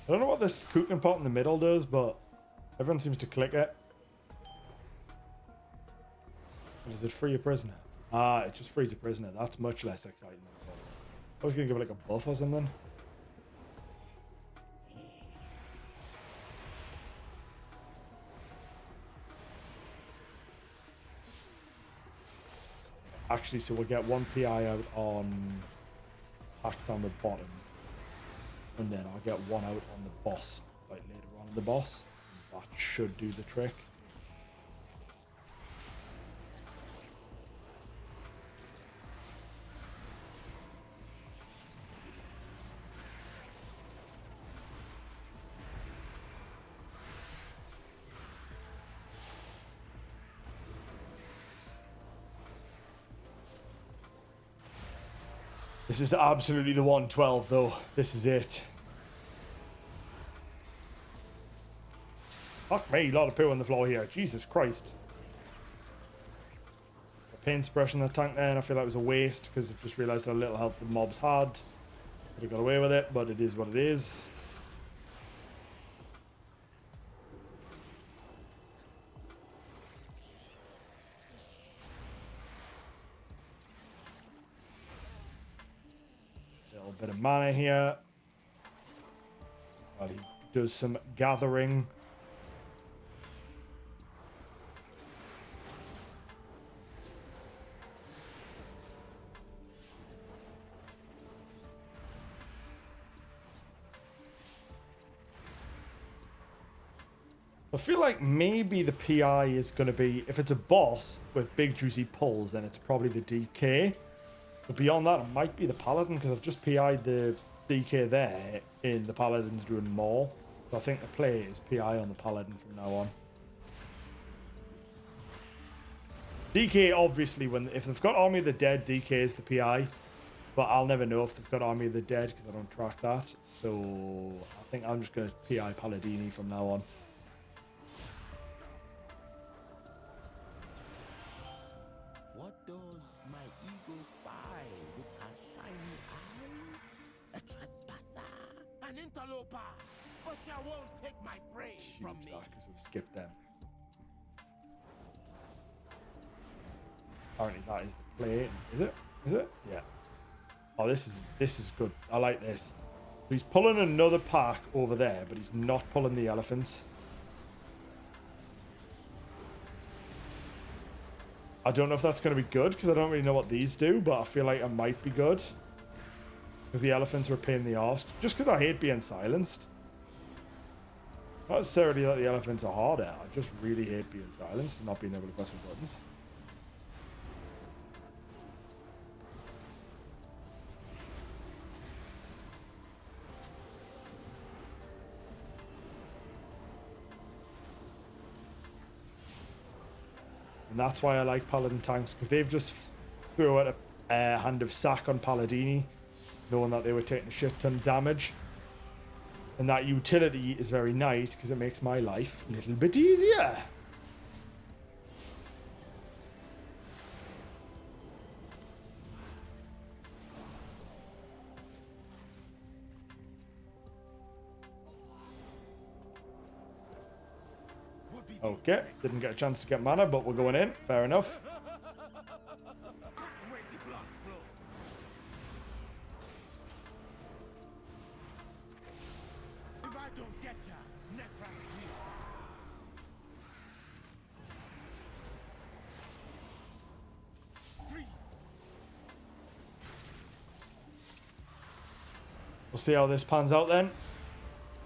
I don't know what this cooking pot in the middle does, but everyone seems to click it. Or does it free a prisoner? Ah, it just frees a prisoner. That's much less exciting than I thought it was. I was going to give it like a buff or something. Actually, so we'll get one PI out on pack down the bottom. And then I'll get one out on the boss, like later on in the boss. That should do the trick. This is absolutely the 112 though. This is it. Fuck me, a lot of poo on the floor here. Jesus Christ. Pain suppression that tank there, and I feel like it was a waste because I've just realised how little health the mobs had. Could have got away with it, but it is what it is. Little bit of mana here. While he does some gathering. I feel like maybe the PI is going to be, if it's a boss with big juicy pulls, then it's probably the DK. But beyond that, it might be the Paladin, because I've just PI'd the DK there, and the Paladin's doing more. So I think the play is PI on the Paladin from now on. DK, obviously, if they've got Army of the Dead, DK is the PI. But I'll never know if they've got Army of the Dead, because I don't track that. So I think I'm just going to PI Paladini from now on. What does my eagle spy with her shiny eyes? A trespasser, an interloper, but you won't take my prey It's huge, from me. that, because we've skipped them. Apparently that is the play. Is it? Is it? Yeah. Oh, this is good. I like this. So he's pulling another pack over there, but he's not pulling the elephants. I don't know if that's going to be good, because I don't really know what these do, but I feel like it might be good. Because the elephants were a pain in the arse. Just because I hate being silenced. Not necessarily that the elephants are harder. I just really hate being silenced and not being able to press my buttons. And that's why I like Paladin tanks, because they've just threw out a hand of sack on Paladini, knowing that they were taking a shit ton of damage. And that utility is very nice, because it makes my life a little bit easier. Okay, didn't get a chance to get mana, but we're going in. Fair enough. Where the blood flow. If I don't get ya, Necrax will. Freeze. We'll see how this pans out then.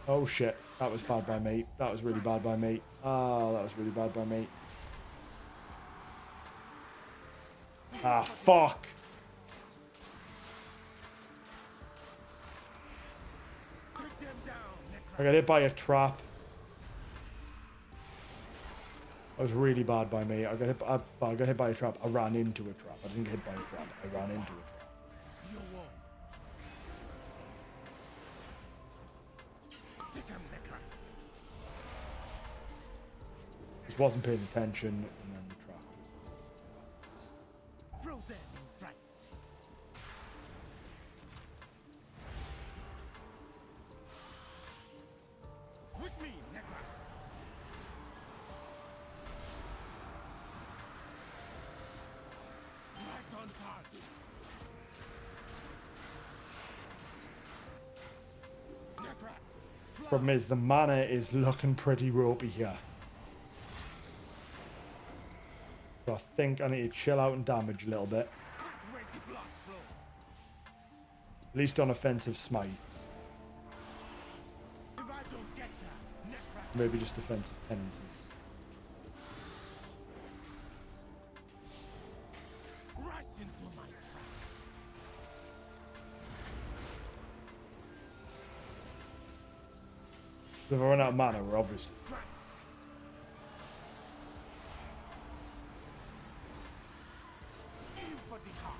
Oh shit, that was bad by me. That was really bad by me. Oh, that was really bad by me. Ah, fuck. Take them down, Necrax. I got hit by a trap. That was really bad by me. I got hit by a trap. I ran into a trap. I didn't get hit by a trap. I ran into a trap. You won't. Take 'em, Necrax. Just wasn't paying attention, and then the trap was. Frozen in fright. Problem is, the mana is looking pretty ropey here. So I think I need to chill out and damage a little bit. At least on offensive smites. Maybe just defensive penances. Right into my trap. If I run out of mana, we're obviously. Aim for the heart.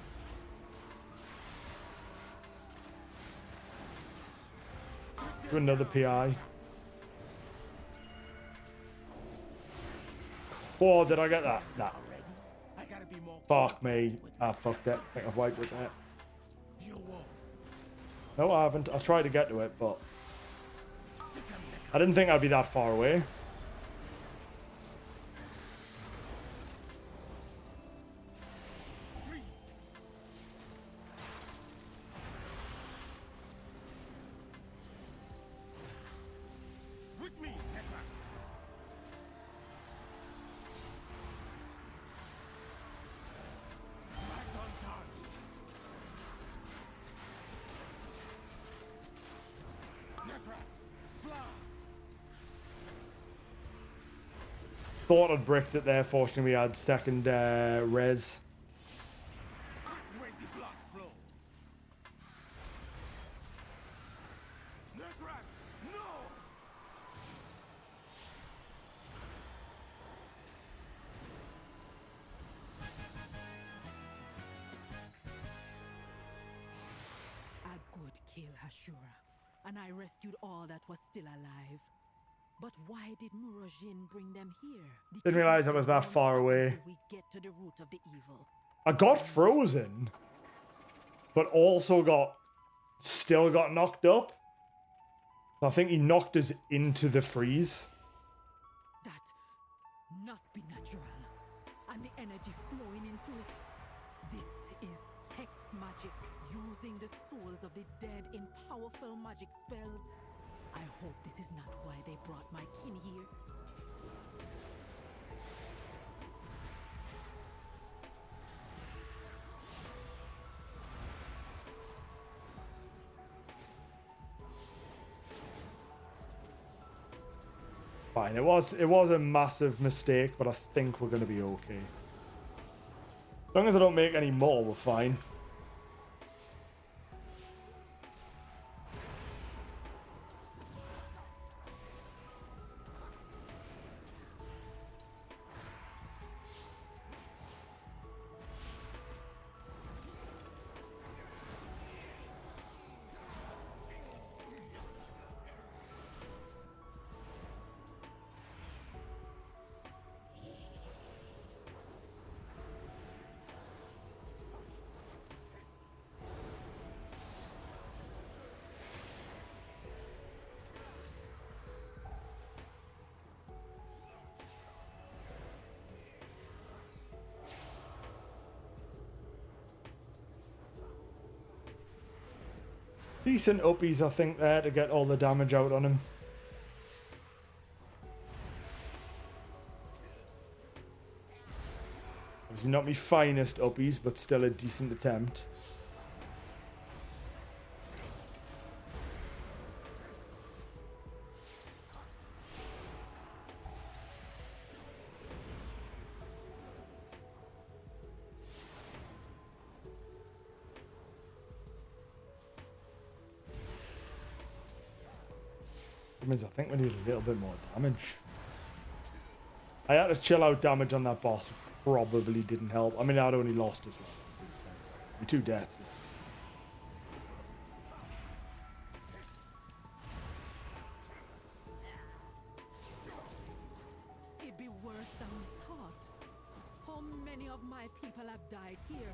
Do another PI. Oh, did I get that? Nah. I gotta be more Fuck me. Ah, fuck that. I think I've wiped it there. you won't. No, I haven't. I tried to get to it, but I didn't think I'd be that far away. With me, Necra. Right on target. Necra, fly. Thought I'd bricked it there. Fortunately, we had second res. Where the blood flow. Necra, no. A good kill, Hashura, and I rescued all that was still alive. But why did Murojin bring them here? Didn't realize I was that far away. We get to the root of the evil. I got frozen, but also still got knocked up. So I think he knocked us into the freeze. That not be natural, and the energy flowing into it. This is hex magic, using the souls of the dead in powerful magic spells. I hope this is not why they brought my kin here. Fine, it was a massive mistake, but I think we're going to be okay. As long as I don't make any more, we're fine. Decent uppies, I think, there to get all the damage out on him. Obviously not my finest uppies, but still a decent attempt. Means I think we need a little bit more damage. I had to chill out damage on that boss. Probably didn't help. I mean, I'd only lost his life. 2 deaths. It'd be worse than we thought. How many of my people have died here?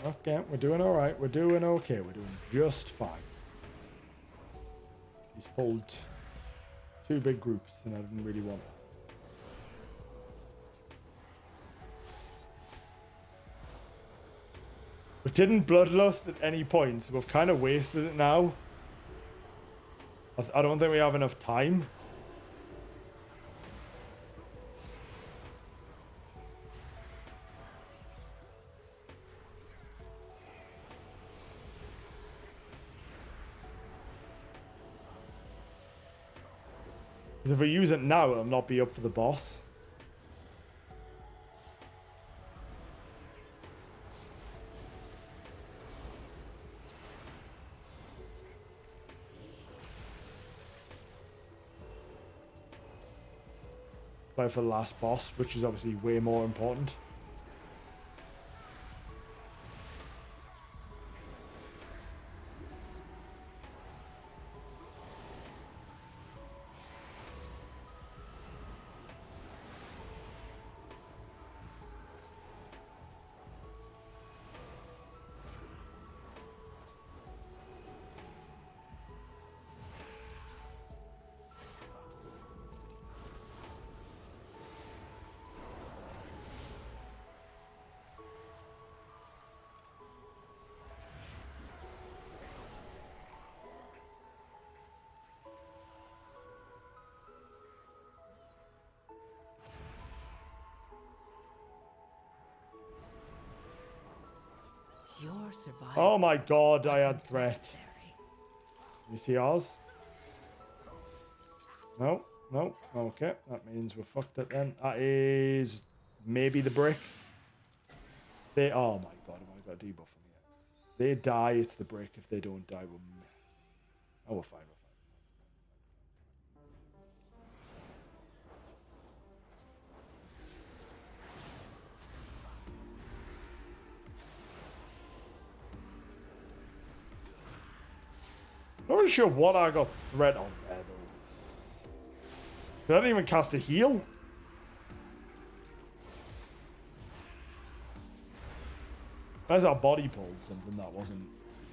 Okay, we're doing all right. We're doing okay. We're doing just fine. He's pulled 2 big groups, and I didn't really want that. We didn't bloodlust at any point, so we've kind of wasted it now. I don't think we have enough time. Because if we use it now, it'll not be up for the boss. Play for the last boss, which is obviously way more important. Your survival. Oh my god, I had wasn't threat. necessary. You see ours? No, no. Okay, that means we're fucked it then. That is maybe the brick. They. Oh my god, have I got a debuff on here? They die, it's the brick. If they don't die, we're. Oh, we're fine, we're fine. Not really sure what I got threat on there, though. I didn't even cast a heal. Unless our body pulled something that wasn't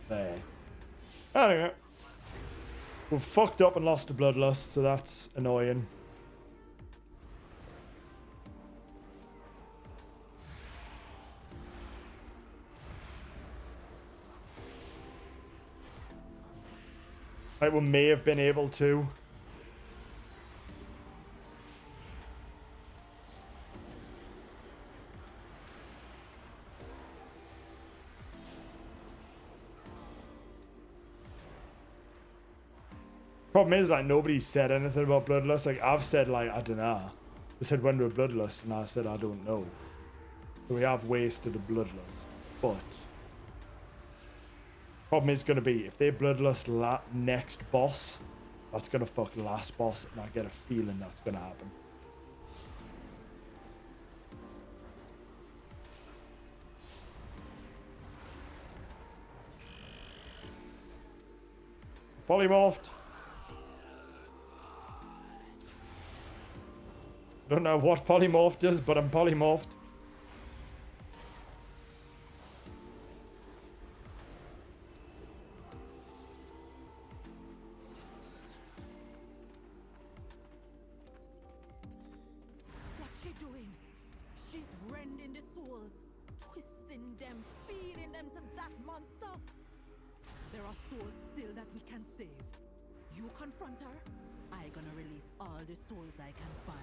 there. Anyway. We've fucked up and lost a bloodlust, so that's annoying. Like, we may have been able to. Problem is, like, nobody's said anything about bloodlust. Like, I've said, like, I don't know. They said when we're bloodlust, and I said I don't know. So we have wasted a bloodlust. But problem is going to be, if they bloodlust next boss, that's going to fuck last boss, and I get a feeling that's going to happen. Polymorphed. I don't know what polymorphed is, but I'm polymorphed. What's she doing? She's rending the souls, twisting them, feeding them to that monster. There are souls still that we can save. You confront her, I gonna release all the souls I can find.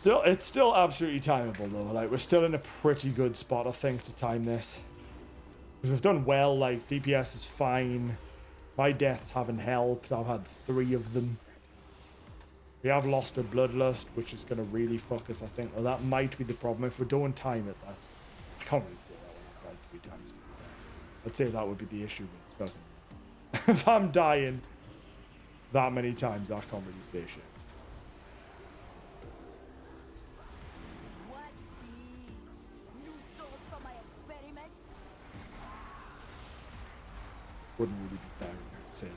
It's still absolutely timeable though. Like, we're still in a pretty good spot, I think, to time this. Because we've done well. Like, DPS is fine. My deaths haven't helped. I've had 3 of them. We have lost a bloodlust, which is going to really fuck us, I think. Well, that might be the problem. If we don't time it, that's... I can't really say that one. I've died 3 times. I'd say that would be the issue, but it's fucking... If I'm dying that many times, I can't really say shit. What's these? New souls for my experiments? wouldn't really be fair to say that.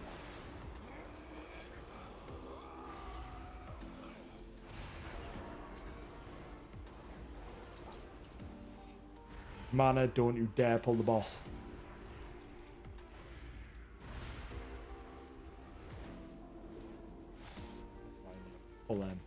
Mana, don't you dare pull the boss. That's fine. Pull them.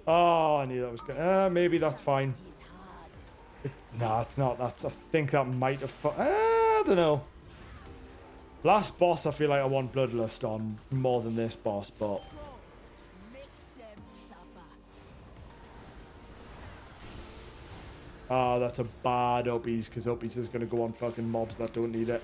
Oh, I knew that was good. Maybe that's fine. Nah, it's not. I think that might have... I don't know. Last boss, I feel like I want Bloodlust on more than this boss, but... Ah, that's a bad Uppies, because Uppies is going to go on fucking mobs that don't need it.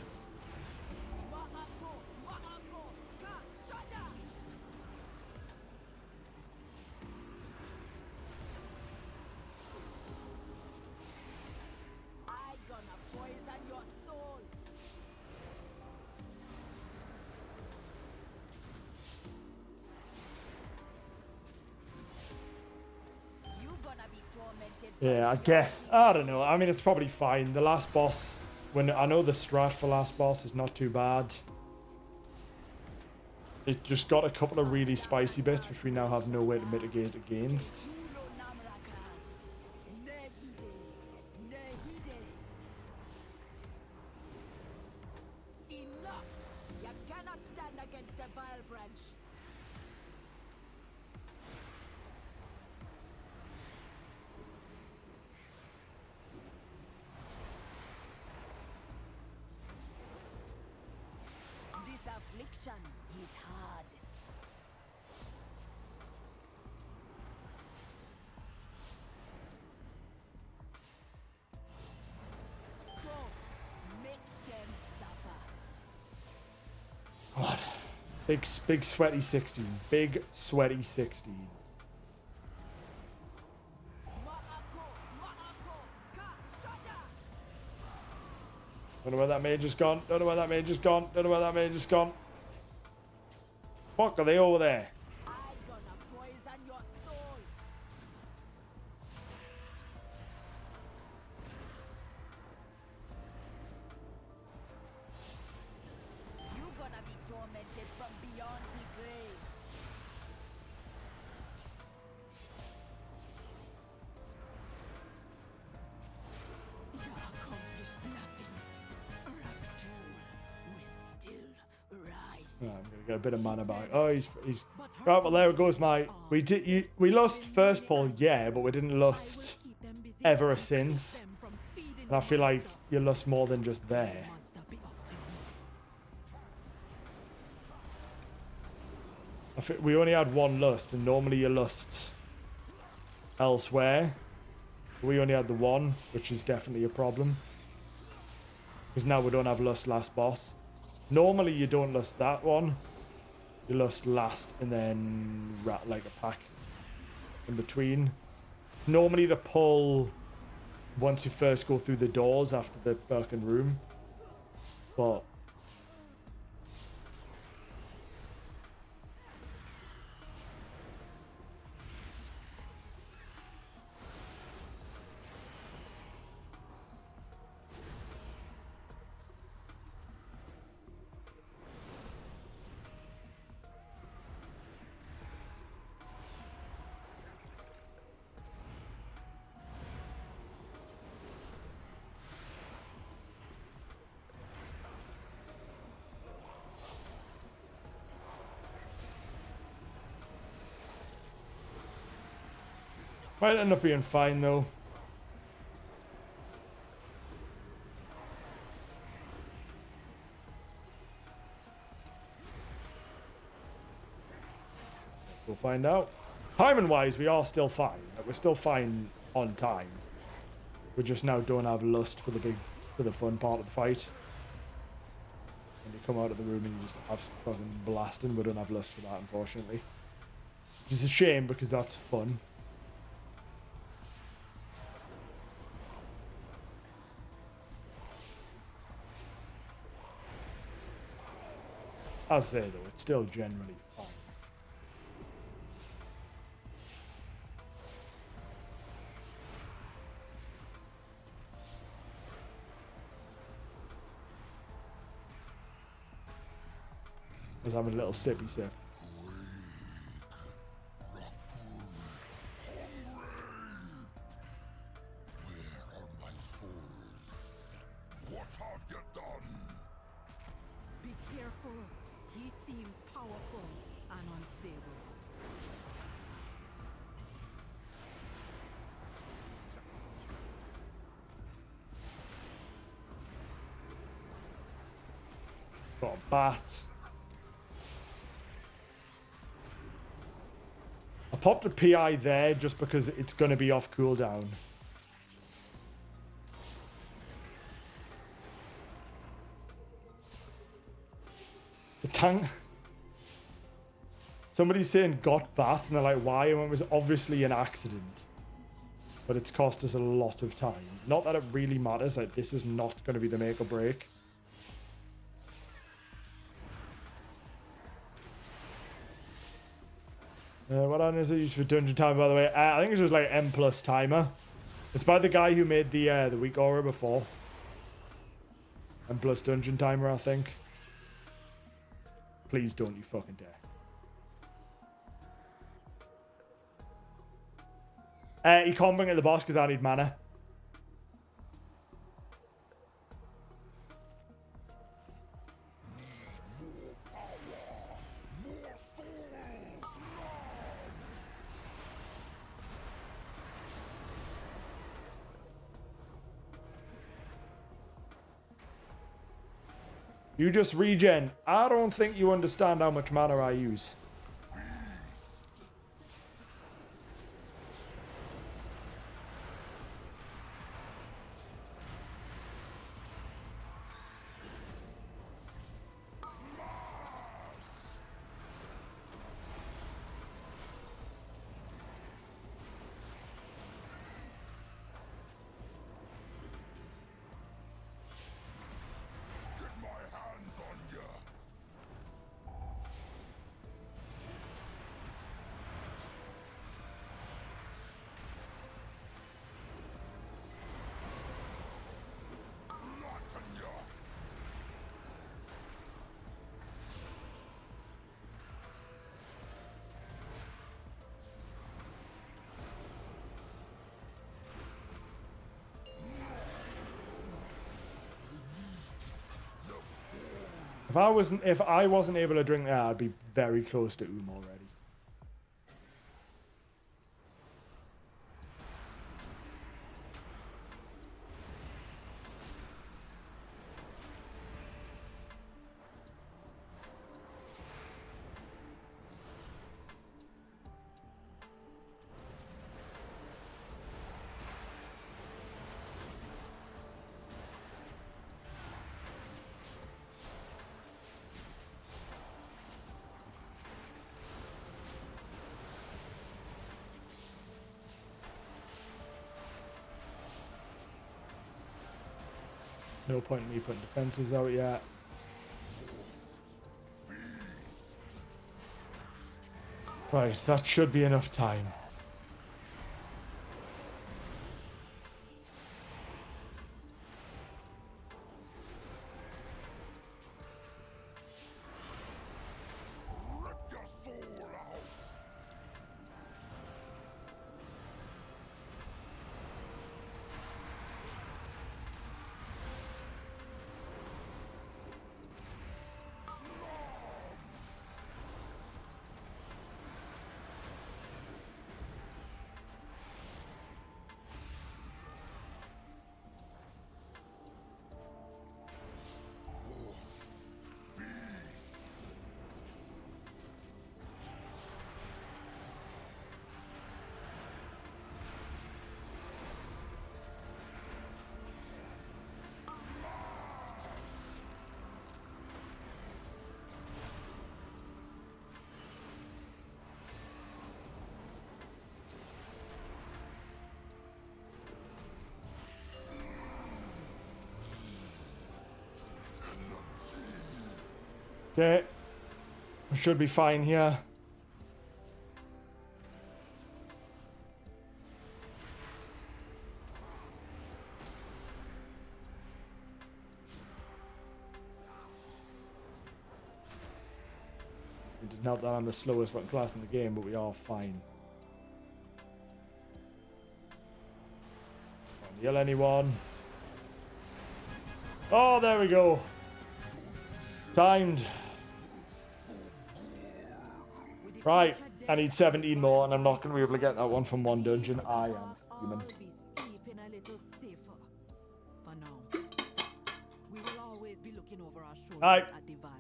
Yeah, I guess. I don't know. I mean, it's probably fine. The last boss, when I know the strat for last boss is not too bad. It just got a couple of really spicy bits, which we now have no way to mitigate against. God. Big sweaty 16. Big sweaty 16. Don't know where that mage has gone. Don't know where that mage has gone. Don't know where that mage has gone. Fuck, are they over there? Oh, I'm gonna get a bit of mana back. Oh, he's right. Well, there goes my. We lost first pull, yeah, but we didn't lust ever since. And I feel like you lust more than just there. I feel we only had one lust, and normally you lust elsewhere. We only had the one, which is definitely a problem. Because now we don't have lust last boss. Normally you don't lust that one. You lust last and then like a pack in between. Normally the pull once you first go through the doors after the Birkin room. But might end up being fine though. We'll find out. Timing wise, we are still fine. Like, we're still fine on time. We just now don't have lust for the fun part of the fight. When you come out of the room and you just absolutely fucking blasting, we don't have lust for that, unfortunately. Which is a shame because that's fun. As I say though, it's still generally fine. Let's have a little sippy sip. Be careful. He seems powerful and unstable. Got a bat. I popped a PI there just because it's going to be off cooldown. The tank. Somebody's saying got bat and they're like, why? And it was obviously an accident. But it's cost us a lot of time. Not that it really matters. Like, this is not going to be the make or break. What item is it used for dungeon time, by the way? I think it's just like M+ timer. It's by the guy who made the weak aura before. M+ dungeon timer, I think. Please don't you fucking dare. He can't bring it to the boss because I need mana. You just regen. I don't think you understand how much mana I use. If I wasn't able to drink that, I'd be very close to already. No point in me putting defensives out yet. Right, that should be enough time. Okay. I should be fine here. It doesn't help that I'm the slowest fucking class in the game, but we are fine. Don't heal anyone. Oh, there we go. Timed. Right, I need 17 more, and I'm not going to be able to get that one from one dungeon. I am human. All be sleeping a little safer. For now, we will always be looking over our shoulders Right. at the Vile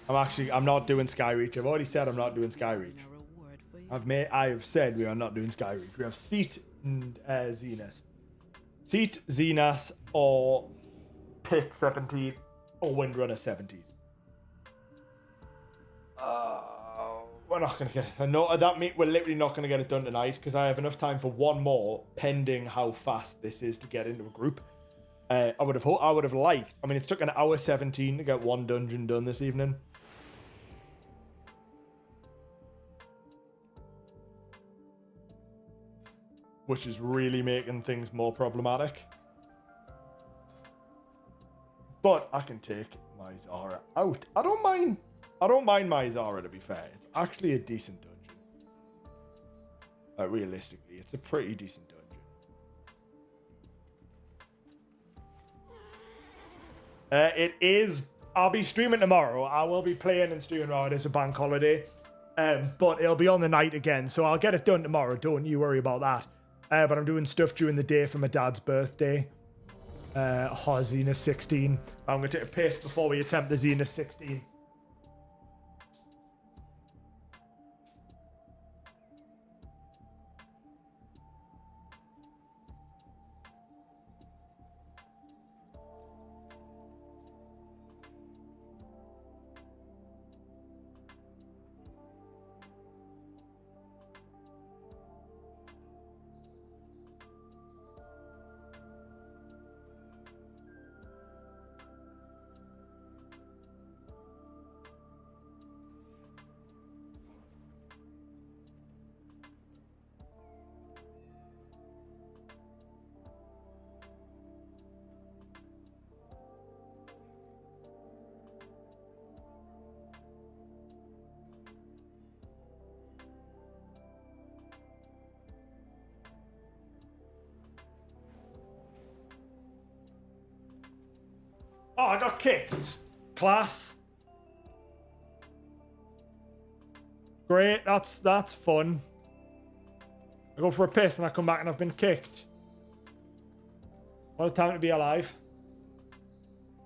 Branch. I'm not doing Skyreach. I've already said I'm not doing Skyreach. And a reward for you. I have said we are not doing Skyreach. We have Seat and Xenos. Seat, Xenos, or Pit 17, or Windrunner 17. We're not going to get it. I know that means we're literally not going to get it done tonight because I have enough time for one more, pending how fast this is to get into a group. I would have liked. I mean, it's took an hour 17 to get one dungeon done this evening. Which is really making things more problematic. But I can take my Zara out. I don't mind my Zara, to be fair. It's actually a decent dungeon. Realistically, it's a pretty decent dungeon. It is. I'll be streaming tomorrow. I will be playing and streaming tomorrow. It is a bank holiday. But it'll be on the night again. So I'll get it done tomorrow. Don't you worry about that. But I'm doing stuff during the day for my dad's birthday. Xenos 16. I'm going to take a piss before we attempt the Xenos 16. Oh, I got kicked. Class. Great, that's fun. I go for a piss and I come back and I've been kicked. What a time to be alive.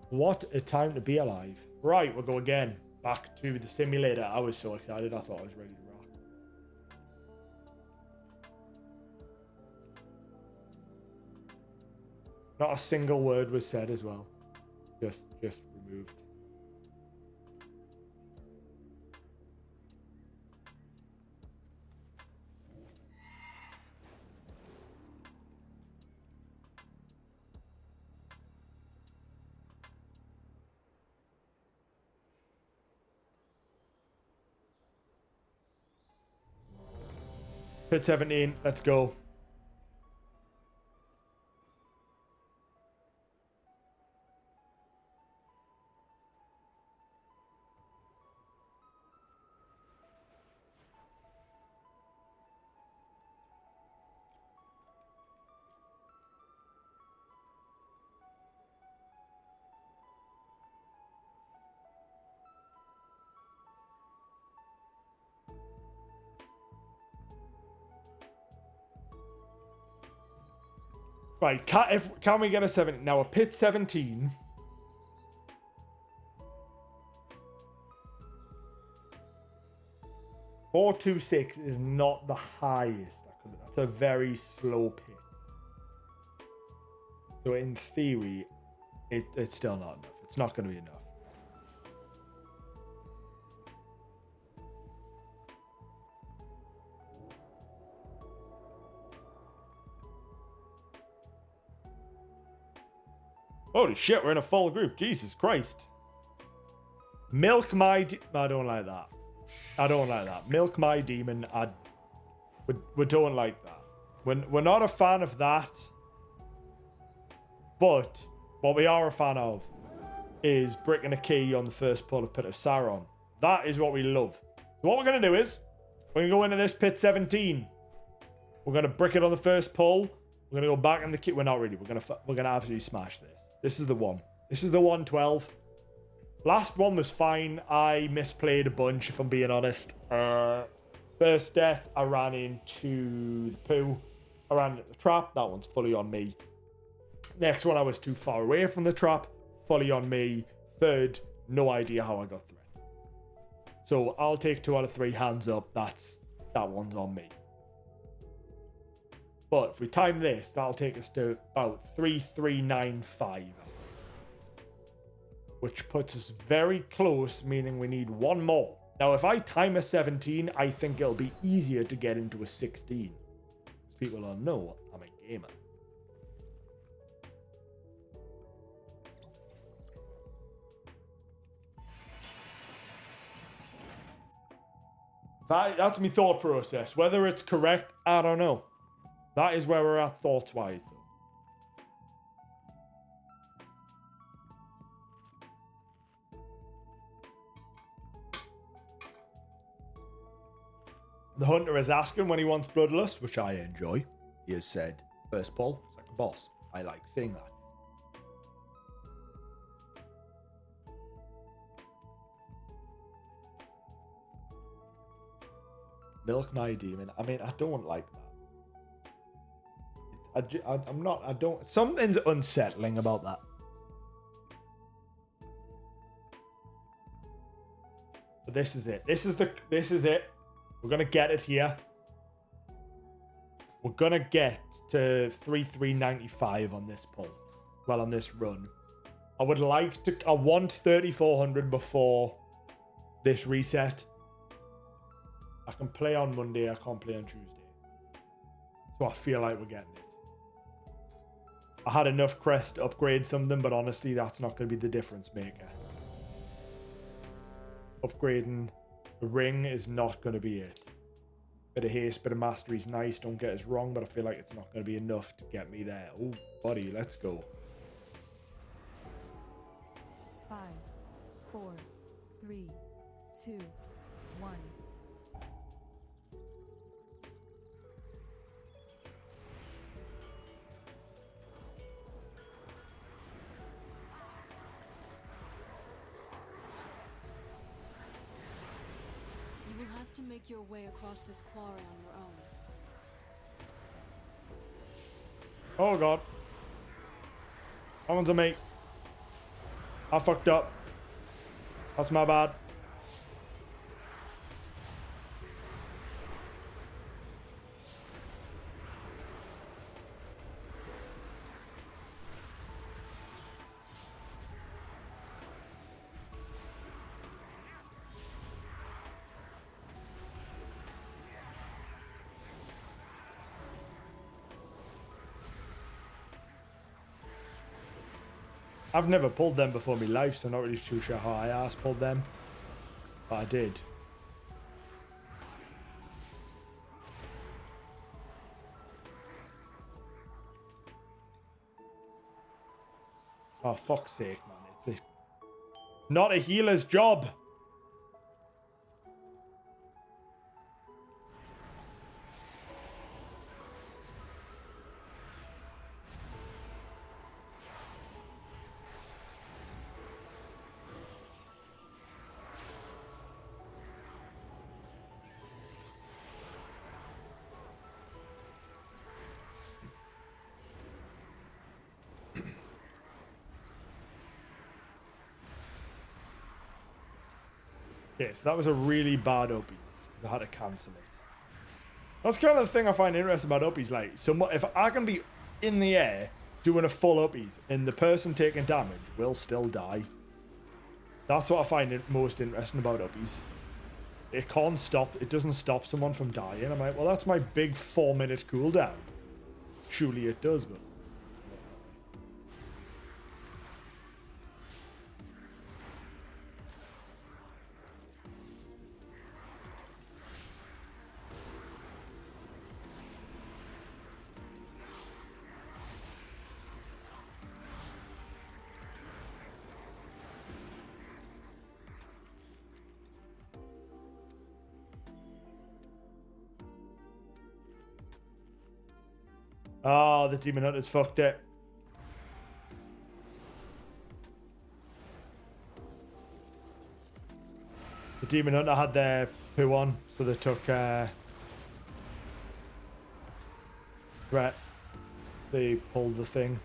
What a time to be alive. Right, we'll go again. Back to the simulator. I was so excited. I thought I was ready to rock. Not a single word was said as well. Just removed. Pit 17, let's go. Right, can we get a 7? Now, a pit 17. .426 is not the highest. That's a very slow pit. So in theory, it's still not enough. It's not going to be enough. Holy shit, we're in a full group. Jesus Christ. Milk my... I don't like that. I don't like that. Milk my demon. We don't like that. We're not a fan of that. But what we are a fan of is bricking a key on the first pull of Pit of Sauron. That is what we love. So what we're going to do is, we're going to go into this Pit 17. We're going to brick it on the first pull. We're going to go back in the key. We're not really. We're going to absolutely smash this. This is the one. This is the 112. Last one was fine. I misplayed a bunch, if I'm being honest. First death, I ran into the poo. I ran into the trap. That one's fully on me. Next one, I was too far away from the trap. Fully on me. Third, no idea how I got through it. So I'll take 2 out of 3 hands up. That one's on me. But if we time this, that'll take us to about 3395. Which puts us very close, meaning we need one more. Now, if I time a 17, I think it'll be easier to get into a 16. Because people don't know I'm a gamer. That's my thought process. Whether it's correct, I don't know. That is where we're at thoughts-wise, though. The hunter is asking when he wants Bloodlust, which I enjoy. He has said, first pull, second boss. I like seeing that. Milk my demon. I mean, I don't like that. I'm not, I don't, something's unsettling about that. But this is it. This is it. We're going to get it here. We're going to get to 3395 on this pull. Well, on this run. I want 3400 before this reset. I can play on Monday. I can't play on Tuesday. So I feel like we're getting it. I had enough crest to upgrade something, but honestly, that's not going to be the difference maker. Upgrading the ring is not going to be it. Bit of haste, bit of mastery is nice. Don't get us wrong, but I feel like it's not going to be enough to get me there. Oh, buddy, let's go. 5, 4, 3, 2, 1. You will have to make your way across this quarry on your own. Oh, God. That one's on me. I fucked up. That's my bad. I've never pulled them before in my life, so I'm not really too sure how I ass pulled them. But I did. Oh, fuck's sake, man. It's not a healer's job. Okay, so that was a really bad uppies because I had to cancel it. That's kind of the thing I find interesting about uppies. Like, if I can be in the air doing a full uppies and the person taking damage will still die, that's what I find it most interesting about uppies. It can't stop. It doesn't stop someone from dying. I'm like, well, that's my big 4-minute cooldown. Surely it does, but. Oh, the Demon Hunters fucked it. The Demon Hunter had their poo on, so they took threat. They pulled the thing.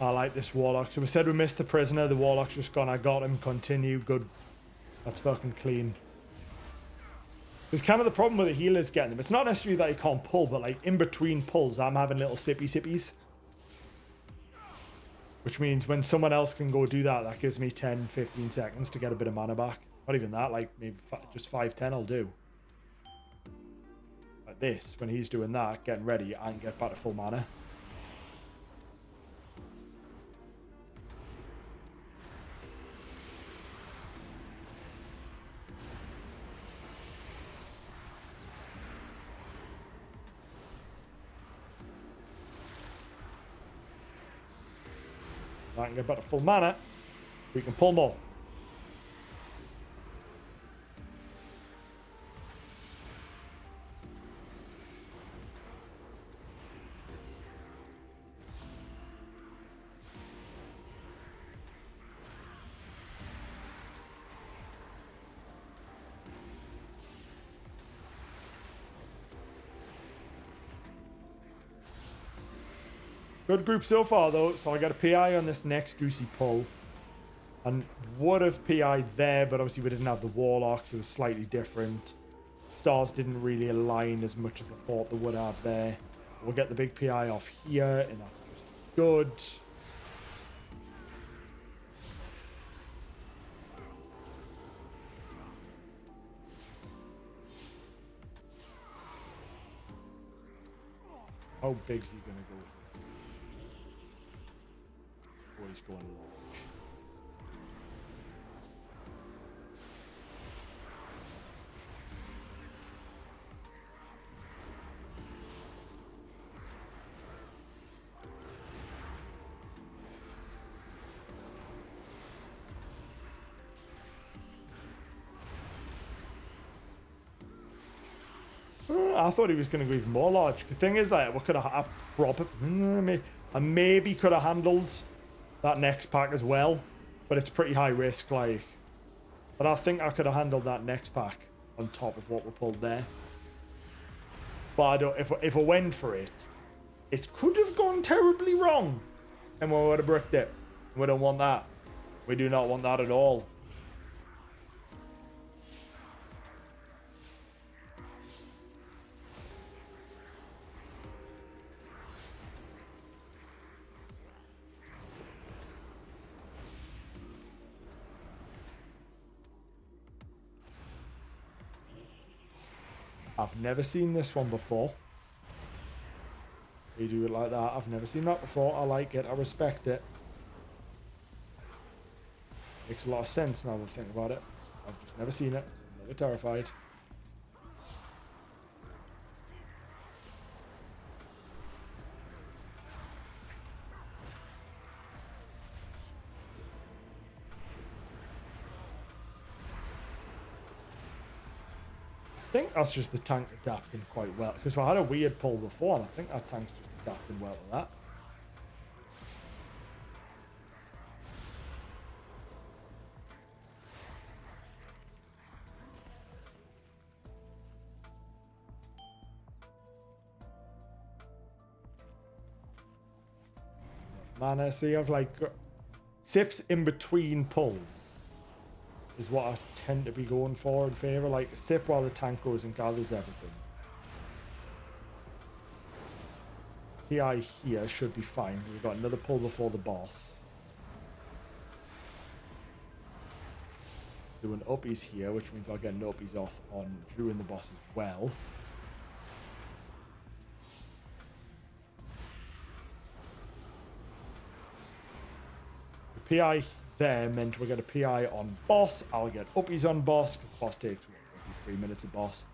I like this Warlock. So we said we missed the prisoner. The Warlock's just gone. I got him. Continue. Good. That's fucking clean. It's kind of the problem with the healers getting them. It's not necessarily that you can't pull, but like in between pulls, I'm having little sippy sippies. Which means when someone else can go do that, that gives me 10, 15 seconds to get a bit of mana back. Not even that, like maybe just 5, 10 I'll do. Like this, when he's doing that, getting ready, I can get back to full mana. I can get back to full mana. We can pull more. Good group so far, though. So I got a PI on this next juicy pull. And would have PI there, but obviously we didn't have the Warlocks. It was slightly different. Stars didn't really align as much as I thought they would have there. We'll get the big PI off here, and that's just good. How big's he going to go? Or he's going large. I thought he was going to go even more large. The thing is, like, we could have I maybe could have handled that next pack as well, but it's pretty high risk, like. But I think I could have handled that next pack on top of what we pulled there. But I don't. If I went for it, it could have gone terribly wrong, and we would have bricked it. We don't want that. We do not want that at all. I've never seen this one before. You do it like that. I've never seen that before. I like it. I respect it. Makes a lot of sense now that I think about it. I've just never seen it. So I'm never terrified. I think that's just the tank adapting quite well, because I had a weird pull before, and I think that tank's just adapting well to that. mana. See, I've like sips in between pulls is what I tend to be going for in favor. Like sip while the tank goes and gathers everything. PI here should be fine. We've got another pull before the boss. Doing uppies here, which means I'll get an uppies off on during the boss as well. The PI there meant we'll get a PI on boss. I'll get uppies on boss because the boss takes 3 minutes of boss.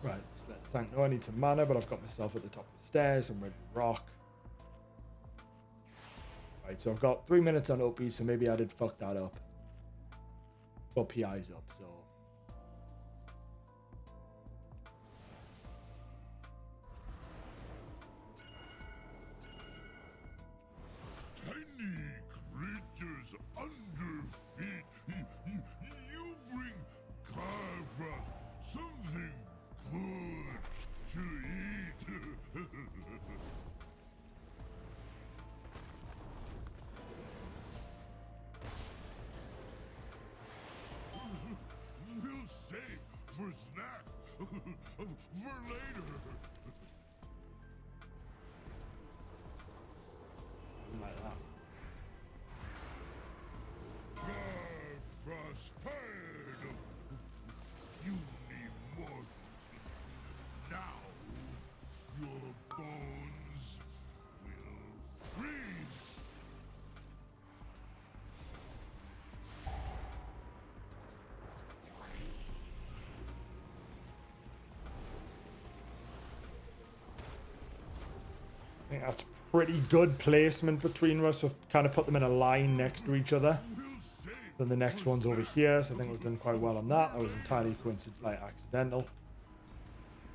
Right, just let the tank know I need some mana, but I've got myself at the top of the stairs. I'm ready to rock. Right, so I've got 3 minutes on OP, so maybe I did fuck that up. Got PI's up, so. Tiny creatures under feet. You bring Warcraft something good to eat. We'll save for snack for later. Like that. Warcraft tired of you immortals. Now your bones will freeze. I think that's pretty good placement between us. We've kind of put them in a line next to each other. Then the next one's over here, so I think we've done quite well on that. That was entirely coincidental, like accidental.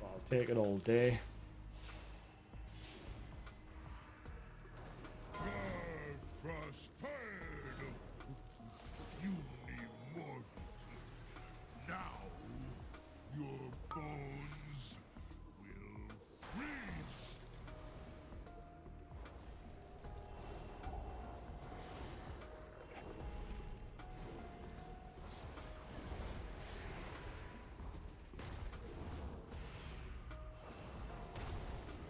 But I'll take it all day. Warcraft tired of you immortals. Now your bones will freeze.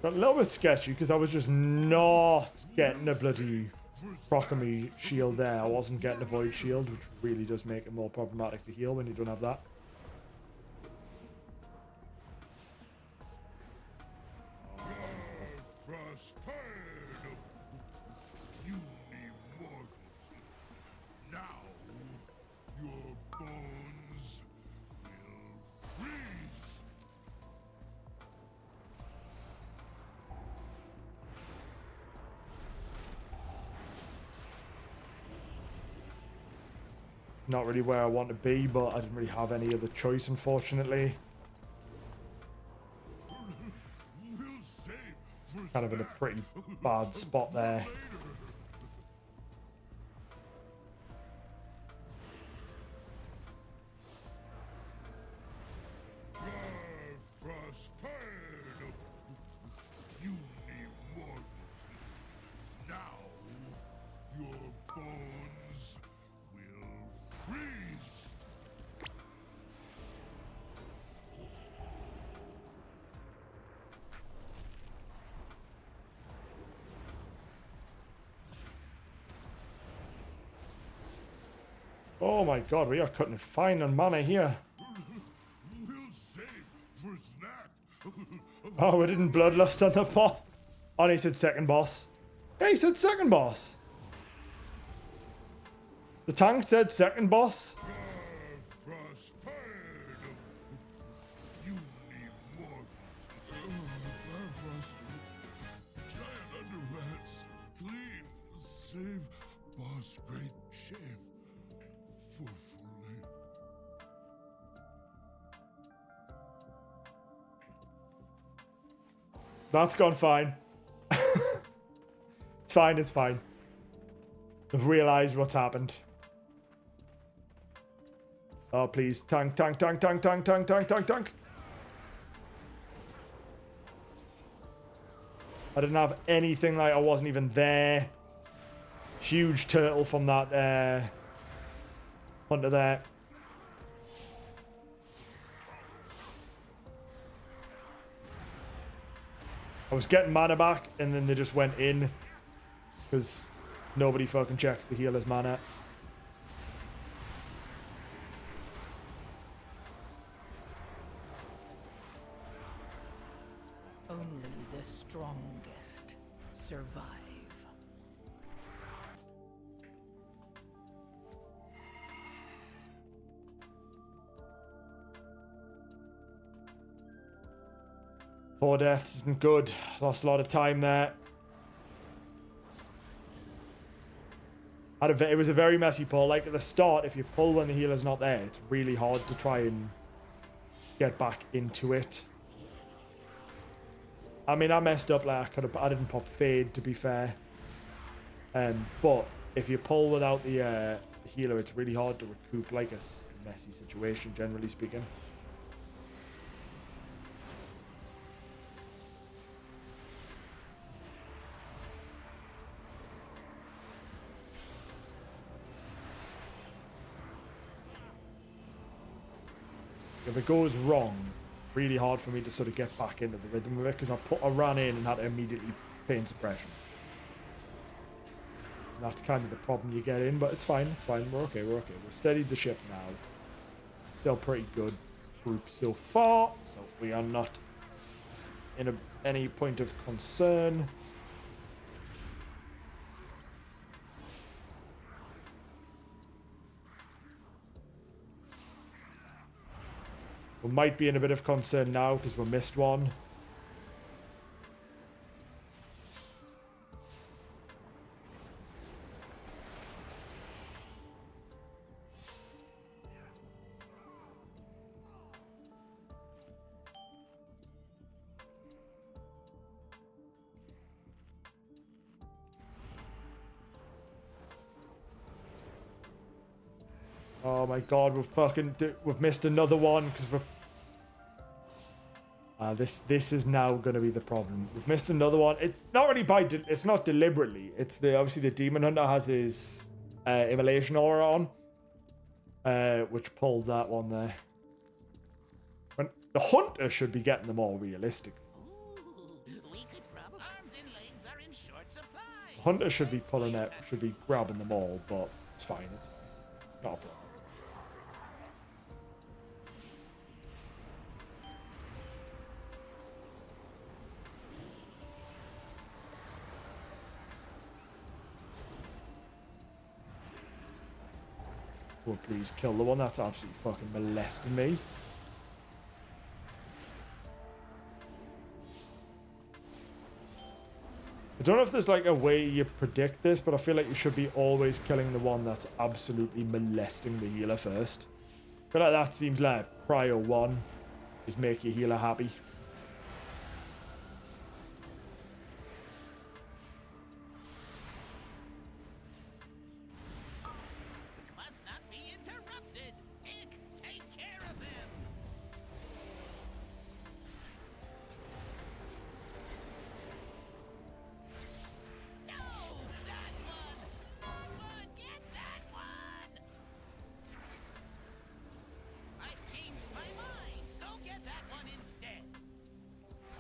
Got a little bit sketchy because I was just not getting a bloody proc on me shield there. I wasn't getting a void shield, which really does make it more problematic to heal when you don't have that. Warcraft tired of you immortals. Now your bones will freeze. Not really where I want to be, but I didn't really have any other choice, unfortunately. We'll save for Kind of in a snack pretty bad spot there. later. Warcraft was tired of you immortals. Now your bones will freeze. Oh my god, we are cutting it fine on mana here. We'll save for snack. Oh, we didn't bloodlust on the boss. Oh, he said second boss. Yeah, he said second boss. The tank said second boss. Frost tired of you immortals. Giant underrats, clean, save boss, great shame. For fooling. That's gone fine. It's fine, it's fine. I've realized what's happened. Oh, please. Tank, tank, tank, tank, tank, tank, tank, tank, tank. I didn't have anything, like I wasn't even there. Huge turtle from that hunter there. I was getting mana back, and then they just went in. Because nobody fucking checks the healer's mana. Only the strongest survive. Four deaths isn't good. Lost a lot of time there. It was a very messy pull. Like at the start, if you pull when the healer's not there, it's really hard to try and get back into it. I mean, I messed up. Like I didn't pop fade, to be fair. But if you pull without the healer, it's really hard to recoup. Like a messy situation, generally speaking. If it goes wrong, really hard for me to sort of get back into the rhythm of it because I ran in and had to immediately pain suppression. And that's kind of the problem you get in, but it's fine. It's fine. We're okay. We're okay. We've steadied the ship now. Still pretty good group so far, so we are not in any point of concern. We might be in a bit of concern now because we missed one. Oh my god, we've missed another one because we're... this is now going to be the problem. We've missed another one. It's not really it's not deliberately. It's obviously the Demon Hunter has his immolation aura on, which pulled that one there. When the Hunter should be getting them all realistic. We could probably... Arms and legs are in short supply. The Hunter should be pulling it, should be grabbing them all, but it's fine. It's fine. Not a problem. Oh, please kill the one that's absolutely fucking molesting me. I don't know if there's like a way you predict this, but I feel like you should be always killing the one that's absolutely molesting the healer first. I feel like that seems like prior one is make your healer happy.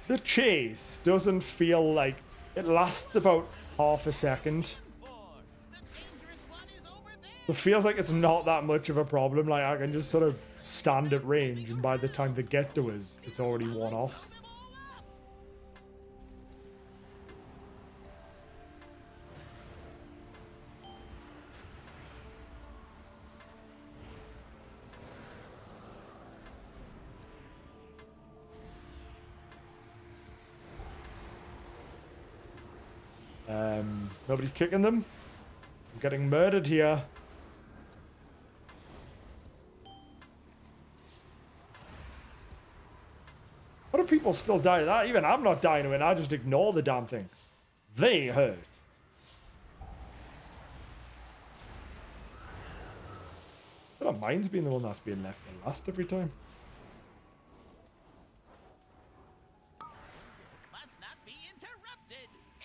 The chase doesn't feel like it lasts about half a second. It feels like it's not that much of a problem. Like I can just sort of stand at range, and by the time they get to us, it's already worn off. Nobody's kicking them. I'm getting murdered here. How do people still die to that? Even I'm not dying to it. I just ignore the damn thing. They hurt. I don't mind being the one that's being left the last every time.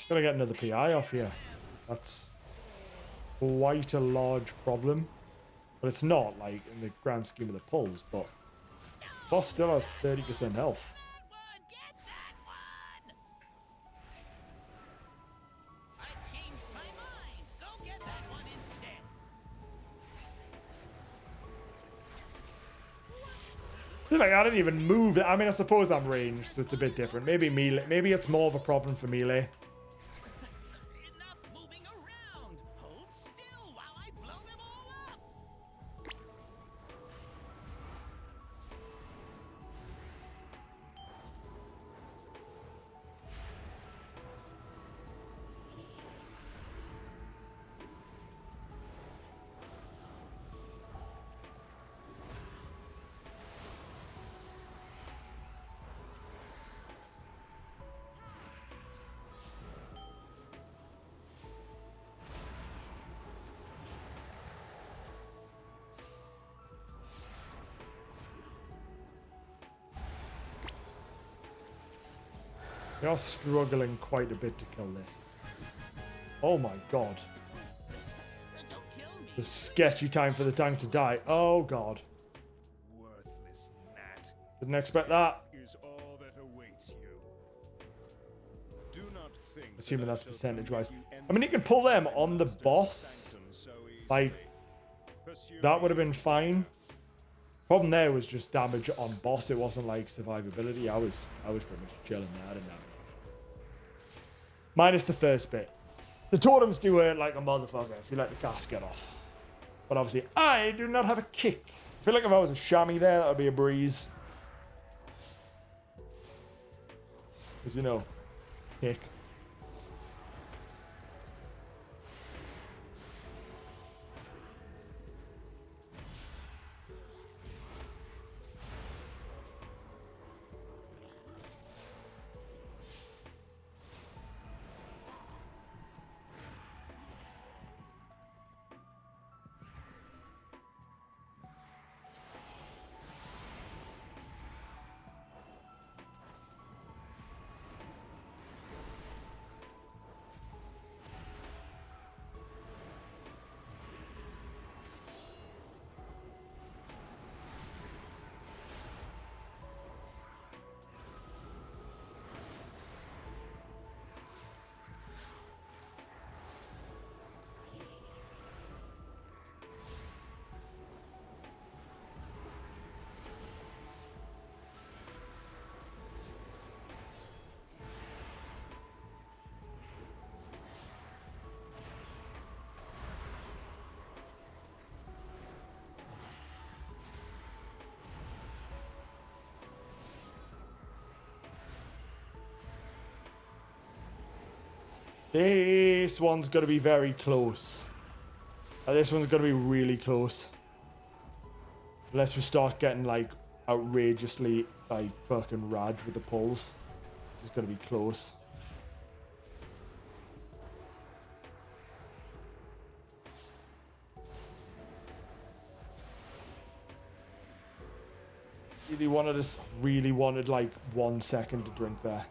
Gotta get another PI off here. That's quite a large problem. But it's not, like, in the grand scheme of the pulls, but boss still has 30% health. Like, I didn't even move it. I mean, I suppose I'm ranged, so it's a bit different. Maybe melee. Maybe it's more of a problem for melee. Enough moving around. Hold still while I blow them all up. We are struggling quite a bit to kill this. Oh my god. The sketchy time for the tank to die. Oh god. Worthless gnat Didn't expect that. is all that awaits you. Do not think Assuming that's that I shall percentage wise. permit you I mean, you can pull them on the Master's boss. sanctum so Like, easily. Pursue that would me have been fine. Problem there was just damage on boss. It wasn't like survivability. I was pretty much chilling there. I didn't have any. Minus the first bit. The totems do hurt like a motherfucker if you let the casket off. But obviously, I do not have a kick. I feel like if I was a chamois there, that would be a breeze. Because, you know, kick. This one's going to be very close. This one's going to be really close. Unless we start getting, like, outrageously, like, fucking rad with the pulls. This is going to be close. Really wanted, like, 1 second to drink there.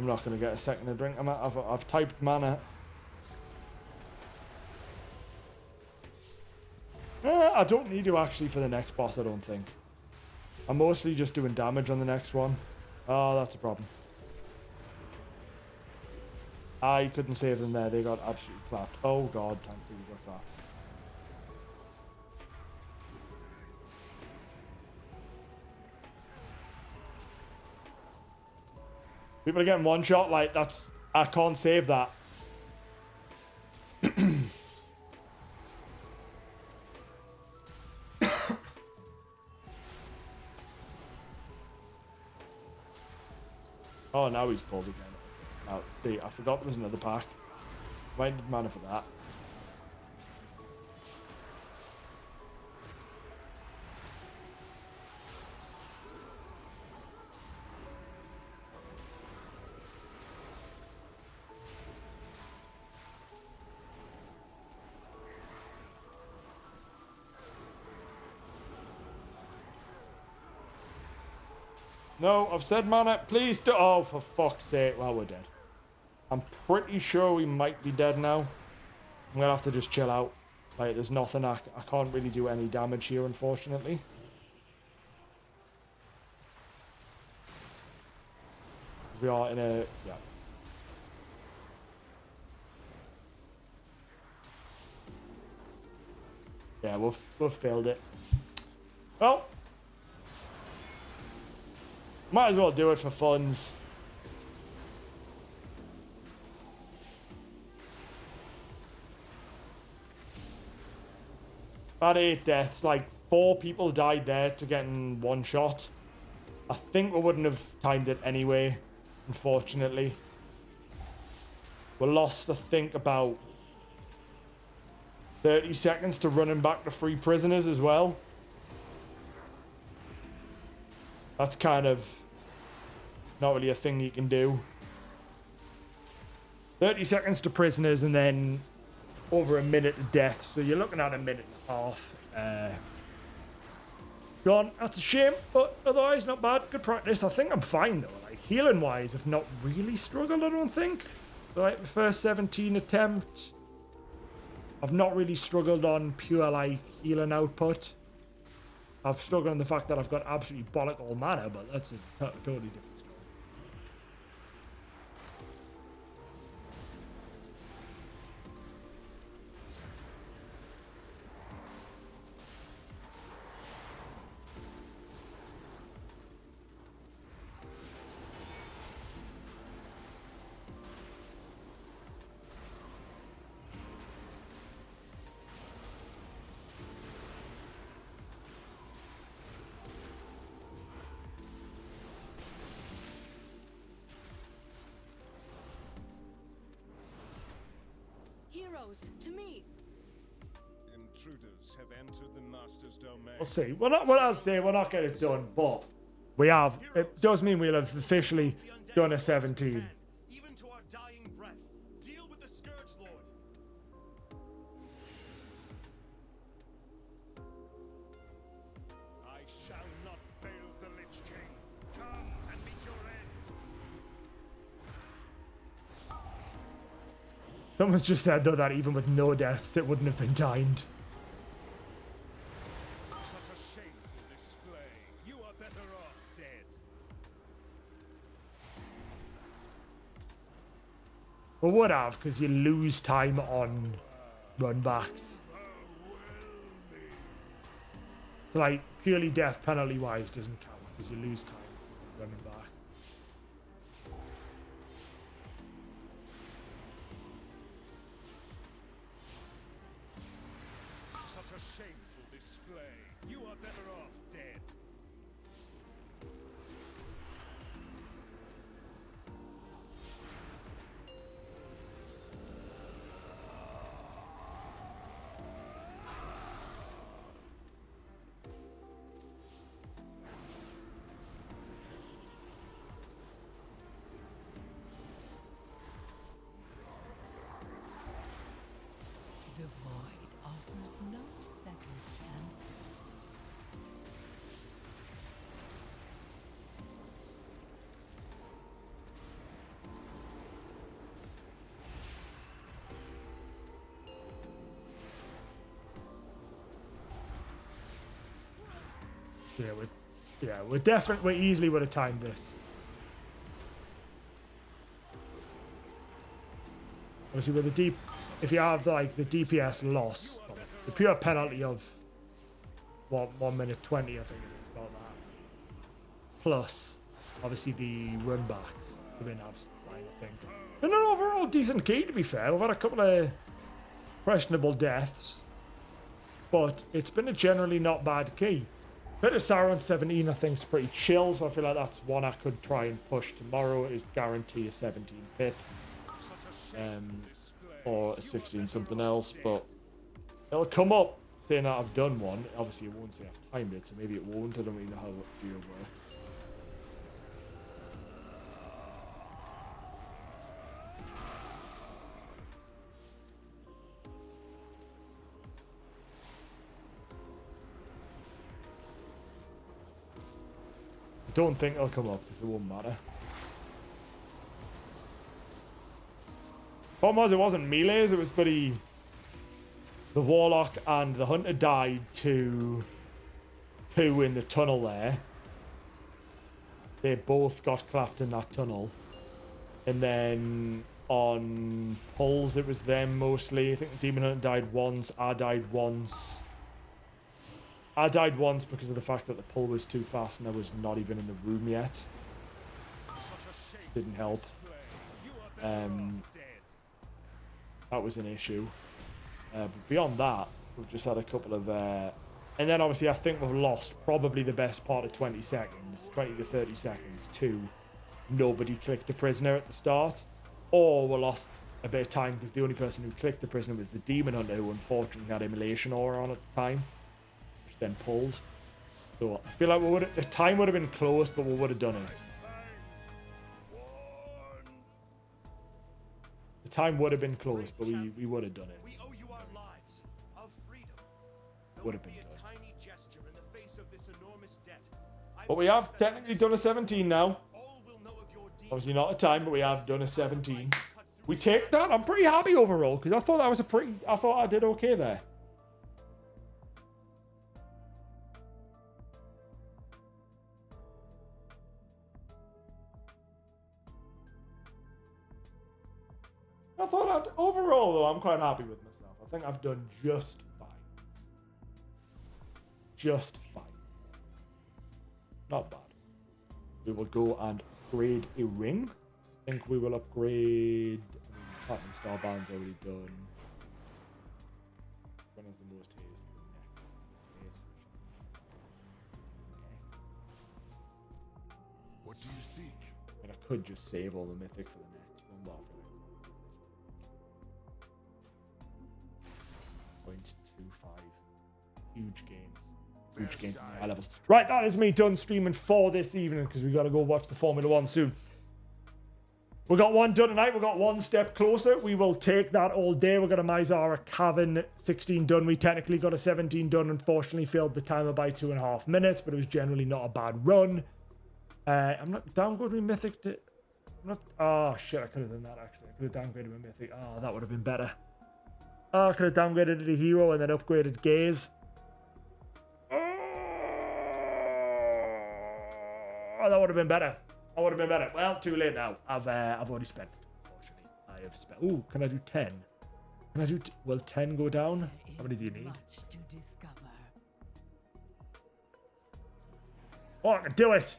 I'm not going to get a second to drink. I've typed mana. I don't need to actually for the next boss, I don't think. I'm mostly just doing damage on the next one. Oh, that's a problem. I couldn't save them there. They got absolutely clapped. Oh god, thank you, we got clapped. People are getting one shot, like, that's... I can't save that. Oh, now he's pulled again. Now, see, I forgot there was another pack. Might need mana for that. No, I've said mana. Please do. Oh, for fuck's sake. Well, we're dead. I'm pretty sure we might be dead now. I'm going to have to just chill out. Like, there's nothing. I can't really do any damage here, unfortunately. We are in a... Yeah. Yeah, we've failed it. Well... Might as well do it for funds. About 8 deaths. Like, 4 people died there to getting one shot. I think we wouldn't have timed it anyway, unfortunately. We lost, I think, about 30 seconds to running back to free prisoners as well. That's kind of not really a thing you can do. 30 seconds to prisoners and then over a minute to death. So you're looking at a minute and a half. Gone. That's a shame, but otherwise not bad. Good practice. I think I'm fine though. Like healing wise, I've not really struggled, I don't think. Like the first 17 attempt, I've not really struggled on pure like healing output. I've struggled on the fact that I've got absolutely bollock all mana, but that's a totally different story. Heroes, to me! Intruders have entered the master's domain. We'll see. We're not. What I'll say, we're not getting it done, but we have. It does mean we'll have officially done a 17. Even to our dying breath, deal with the Scourge Lord. I shall not fail the Lich King. Come and meet your end. Someone's just said though that even with no deaths, it wouldn't have been timed. Such a shameful display. You are better off dead. We would have, because you lose time on run backs. So like purely death penalty wise doesn't count because you lose time running back. Such a shameful display. You are better off dead. The void offers no second chances. we easily would have timed this. Obviously, with the if you have like the DPS loss, the pure penalty of 1 minute 20, I think it is about that. Plus, obviously the run backs have been absolutely fine, I think. And an overall decent key, to be fair. We've had a couple of questionable deaths, but it's been a generally not bad key. Bit of Sauron 17, I think, is pretty chill, so I feel like that's one I could try and push tomorrow. Is guarantee a 17 pit, or a 16 something else, but it'll come up saying that I've done one. Obviously, it won't say I've timed it, so maybe it won't. I don't really know how Geo works. I don't think it'll come up because it won't matter. Problem was, it wasn't melees, it was bloody... The Warlock and the Hunter died to who in the tunnel there. They both got clapped in that tunnel. And then on pulls, it was them mostly. I think the Demon Hunter died once. I died once. I died once because of the fact that the pull was too fast and I was not even in the room yet. Didn't help. That was an issue. But beyond that, we've just had a couple of... and then obviously I think we've lost probably the best part of 20 seconds, 20 to 30 seconds to nobody clicked a prisoner at the start. Or we lost a bit of time because the only person who clicked the prisoner was the Demon Hunter, who unfortunately had Immolation Aura on at the time, which then pulled. So I feel like the time would have been close, but we would have done it. The time would have been close, but we would have done it. We owe you our lives, our freedom. Would have been a done. tiny gesture in the face of this enormous debt. But we have technically done a 17 now. All will know of your deeds. Obviously not a time, but we have done a 17. We take that. I'm pretty happy overall because I thought that was I thought I did okay there. I thought overall though, I'm quite happy with myself. I think I've done just fine. Just fine. Not bad. We will go and upgrade a ring. I think we will upgrade... Platinum Star Band's already done. One has the most haste. Haste. What do you seek? And I could just save all the mythic for the next one. Well, for 0.25. Huge gains. Huge gains in the high levels. Right, that is me done streaming for this evening because we got to go watch the Formula 1 soon. We got one done tonight. We got one step closer. We will take that all day. We got a Mizara Cavern 16 done. We technically got a 17 done. Unfortunately, failed the timer by 2.5 minutes, but it was generally not a bad run. I'm not downgrading mythic to... I'm not... Oh, shit. I could have done that, actually. I could have downgraded my mythic. Oh, that would have been better. Oh, I could have downgraded to the hero and then upgraded Gaze. Oh, that would have been better. That would have been better. Well, too late now. I've already spent it, unfortunately. I have spent... Ooh, can I do 10? Can I do... Will 10 go down? How many do you need? Much to discover. Oh, I can do it!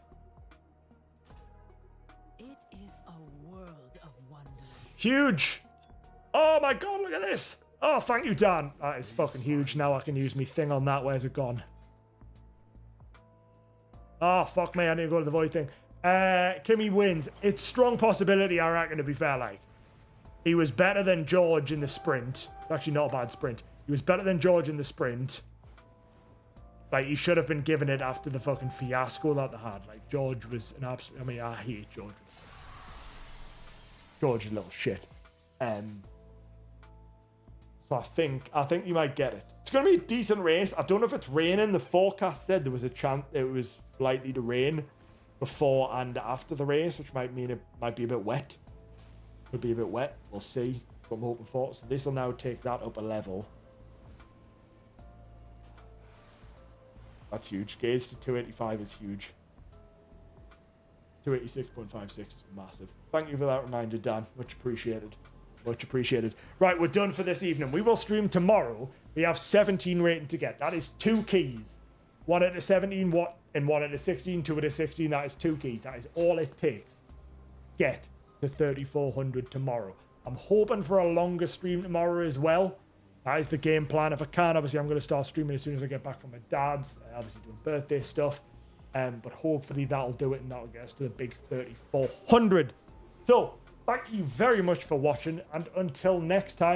It is a world of wonders. Huge! Oh my god, look at this! Oh, thank you, Dan. That is fucking huge. Now I can use me thing on that. Where's it gone? Oh, fuck me. I need to go to the void thing. Kimmy wins. It's strong possibility, I reckon, to be fair. Like, he was better than George in the sprint. Actually, not a bad sprint. He was better than George in the sprint. Like, he should have been given it after the fucking fiasco that they had. Like, George was an absolute... I mean, I hate George. George is a little shit. So I think you might get it. It's going to be a decent race. I don't know if it's raining. The forecast said there was a chance it was likely to rain before and after the race, which might mean it might be a bit wet. Could be a bit wet. We'll see. What I'm hoping for. So this will now take that up a level. That's huge. Gauge to 285 is huge. 286.56 is massive. Thank you for that reminder, Dan. Much appreciated. Much appreciated. Right, we're done for this evening. We will stream tomorrow. We have 17 rating to get. That is 2 keys. 1 out of 17 and 1 out of 16. 2 out of 16. That is 2 keys. That is all it takes. Get to 3,400 tomorrow. I'm hoping for a longer stream tomorrow as well. That is the game plan. If I can, obviously, I'm going to start streaming as soon as I get back from my dad's. Obviously, doing birthday stuff. But hopefully, that'll do it, and that'll get us to the big 3,400. So, thank you very much for watching, and until next time.